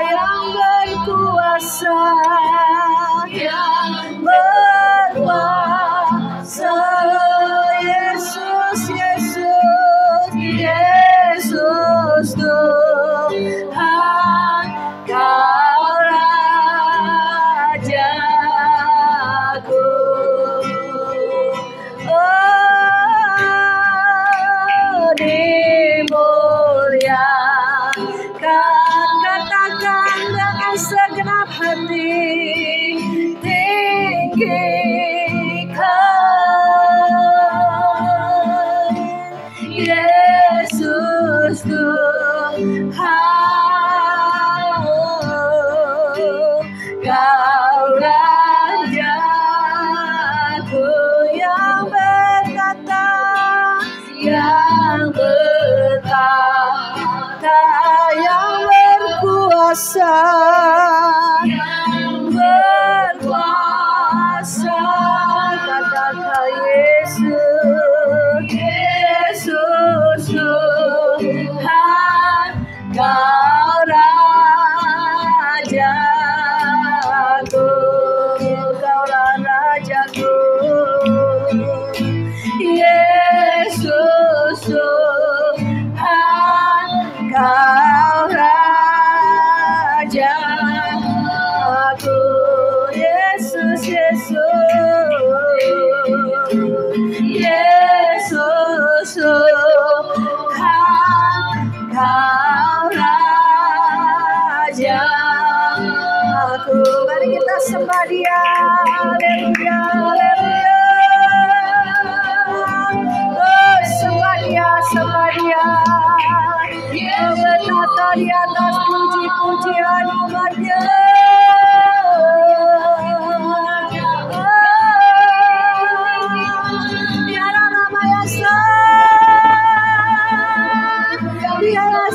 yang berkuasa, yang berkuasa, Yesus, Yesus, Yesus Tuhan, Kau Rajaku. Oh, dimuliakan, katakan dengan segenap hati, tinggikan Yesus Tuhan, Kau Rajaku yang berkata, yang berkata, yang berkuasa, yang berkuasa, katakan Yesus, Yesus Tuhan, Kau Rajaku, Kau Rajaku, Yesus Tuhan, Kau Rajaku, Yesus, Yesus, Yesus Tuhan, Kau Rajaku. Mari kita sembah Dia, haleluya, haleluya. Oh, sembah Dia, sembah Dia. Dia bertata di atas puji-pujian umatnya. Biarlah nama Yesus, biarlah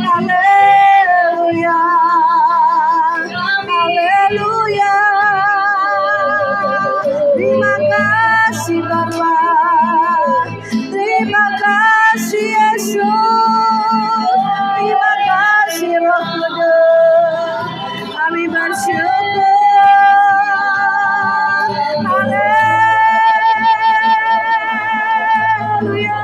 haleluya, haleluya. Terima kasih Bapa, terima kasih Yesus, terima kasih Roh Kudus, kami bersyukur. Haleluya.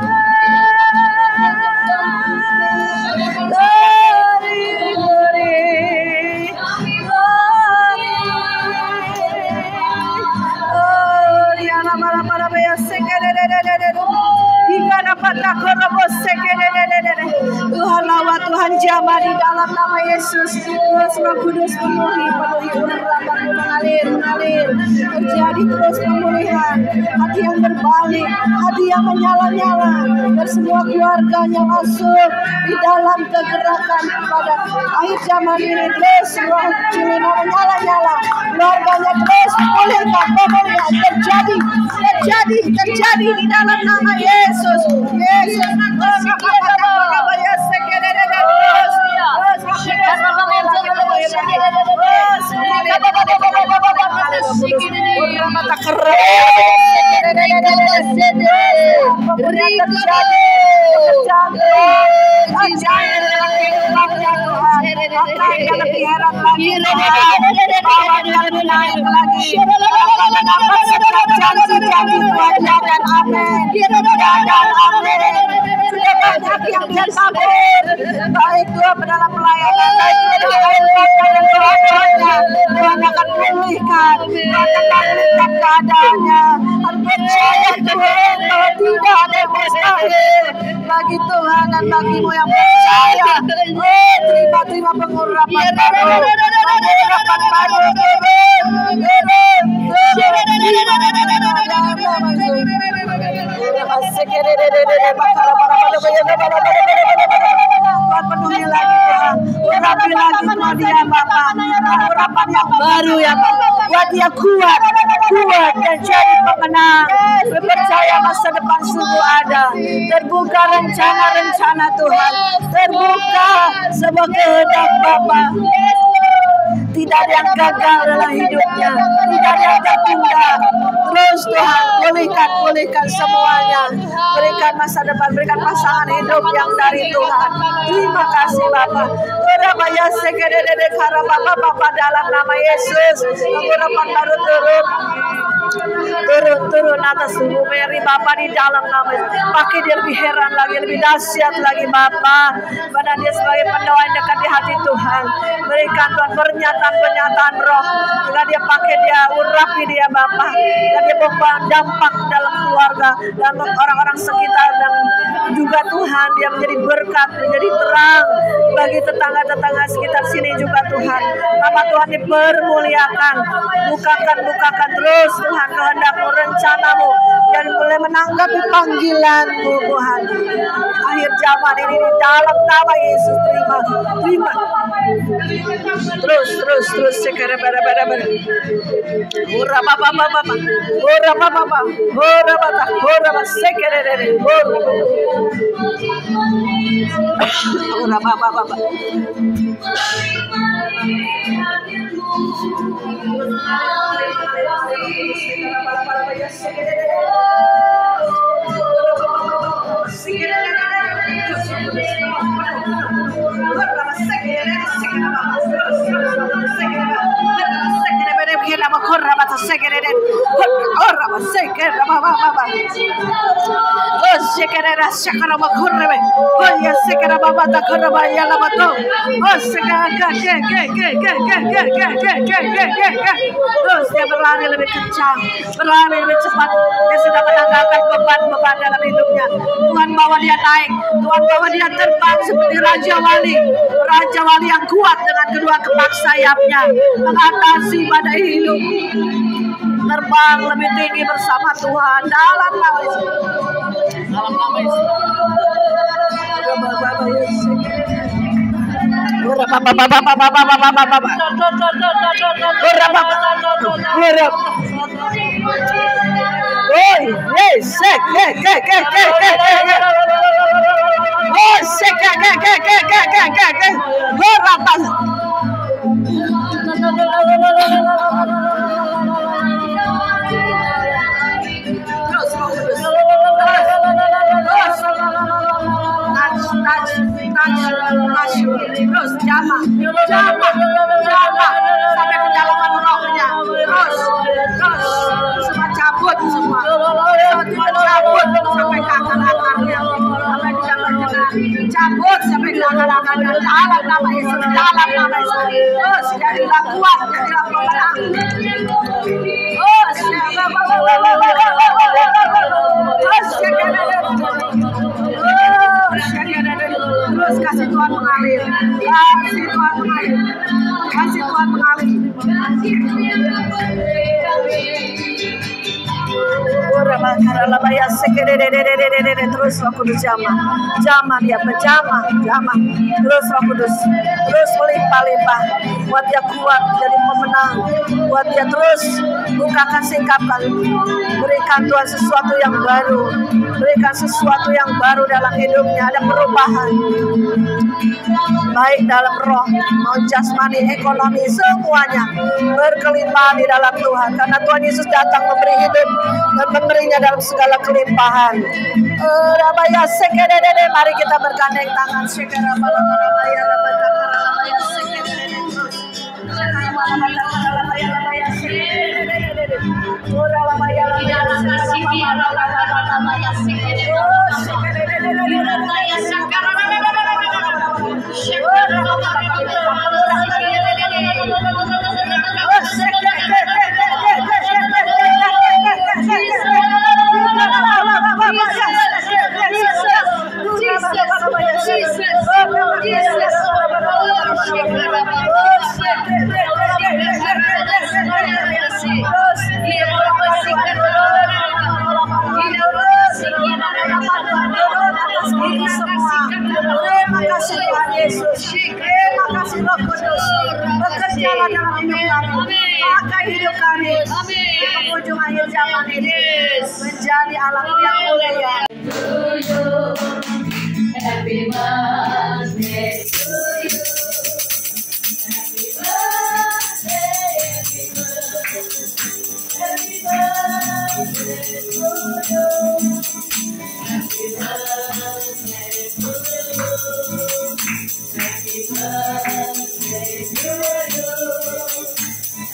Tuhan lawat, Tuhan jamah di dalam nama Yesus. Terus Roh Kudus penuhi urapan mengalir. Terjadi terus pemulihan, hati yang berbalik, hati yang menyala-nyala, dan semua keluarganya masuk di dalam kegerakan pada akhir zaman ini. Terus Roh Cilina menyala-nyala, keluarganya terus pulihkan, pemulihan terjadi di dalam nama Yesus. Sudah banyak yang dia tabur, baik Tuhan dalam pelayanan, baik Tuhan akan pulihkan, keadaannya. Percaya Tuhan bahwa tidak ada yang mustahil bagi Tuhan dan bagimu yang percaya. Terima pengurapan baru. Tuhan penuhi lagi Tuhan, urapi lagi Tuhan dia Bapa, urapan yang baru ya Bapa, buat dia kuat dan jadi pemenang. Percaya masa depan sungguh ada, terbuka rencana-rencana Tuhan, terbuka sebuah kehendak Bapa. Tidak ada yang gagal dalam hidupnya, tidak ada yang tertunda. Terus Tuhan pulihkan semuanya, berikan masa depan, berikan pasangan hidup yang dari Tuhan. Terima kasih Bapa. Urabaya sekedede kara Bapa dalam nama Yesus. Urapan baru turun atas tubuh Mary Bapa di dalam nama Yesus. Pakai dia lebih heran lagi, lebih dahsyat lagi Bapa. Pada dia sebagai pendoa yang dekat di hati Tuhan. Berikan Tuhan pernyataan roh. Dengan dia pakai dia, urapi dia Bapa. Dan dia membawa dampak dalam keluarga dan orang-orang sekitar, dan juga Tuhan dia menjadi berkat, menjadi terang bagi tetangga-tetangga sekitar sini juga Tuhan. Nama Tuhan dipermuliakan. Bukakan terus Tuhan kehendak-Mu, rencana-Mu, dan mulai menanggapi panggilan-Mu Tuhan. Akhir zaman ini di dalam nama Yesus. Terima. Terus sekarang bara. Ora baba sekarang. Ora baba. Terus dia berlari lebih kencang, berlari lebih cepat. Dia sudah menanggalkan beban-beban dalam hidupnya. Tuhan bawa dia naik, Tuhan bawa dia terbang seperti Raja Wali yang kuat dengan kedua kepak sayapnya, mengatasi badai hidup. Terbang lebih tinggi bersama Tuhan dalam nama Yesus. Terus jamah sampai kedalaman rohnya. Terus semua cabut semua cabut sampai ke akar-akarnya, sampai di dalamnya cabut sampai ke akar-akarnya dalam nama Yesus. Terus jadilah kuat, jadilah pemenang. Terus kasih labaya sekededededededede. Terus Roh Kudus jamah dia pejamah, jamah. Terus Roh Kudus terus melimpah-limpah, buat dia kuat jadi pemenang, buat dia terus bukakan, singkapkan, berikan Tuhan sesuatu yang baru, berikan sesuatu yang baru dalam hidupnya, ada perubahan baik dalam roh mau jasmani, ekonomi, semuanya berkelimpahan di dalam Tuhan, karena Tuhan Yesus datang memberi hidup dan memberinya dalam segala kelimpahan. Mari kita bergandeng tangan. Terima kasih Tuhan Yesus. Terima kasih Roh Kudus. Bekerjalah dalam hidup kami. Pakai hidup kami. Di penghujung akhir zaman ini menjadi alam yang mulia. Happy birthday to you. Happy birthday, happy birthday, happy birthday to you. Happy birthday to you. Happy birthday to you.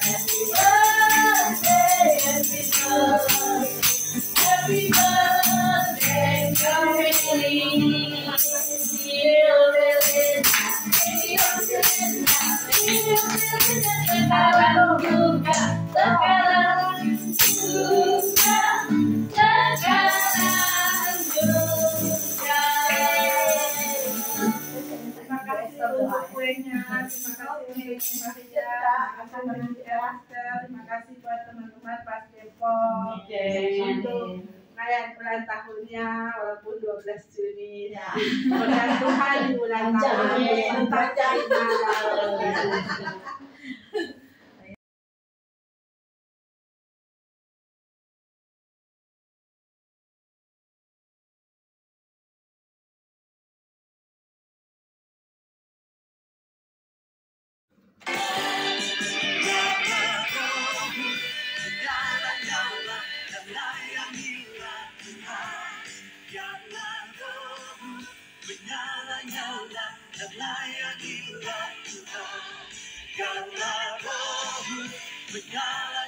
Happy birthday, happy birthday, happy birthday, Joey. Terima kasih buat teman-teman Pas Depok untuk kayak ulang tahunnya, walaupun 12 Juni. Mudah Tuhan di ulang tahun tetap jadi Karena rohmu menyala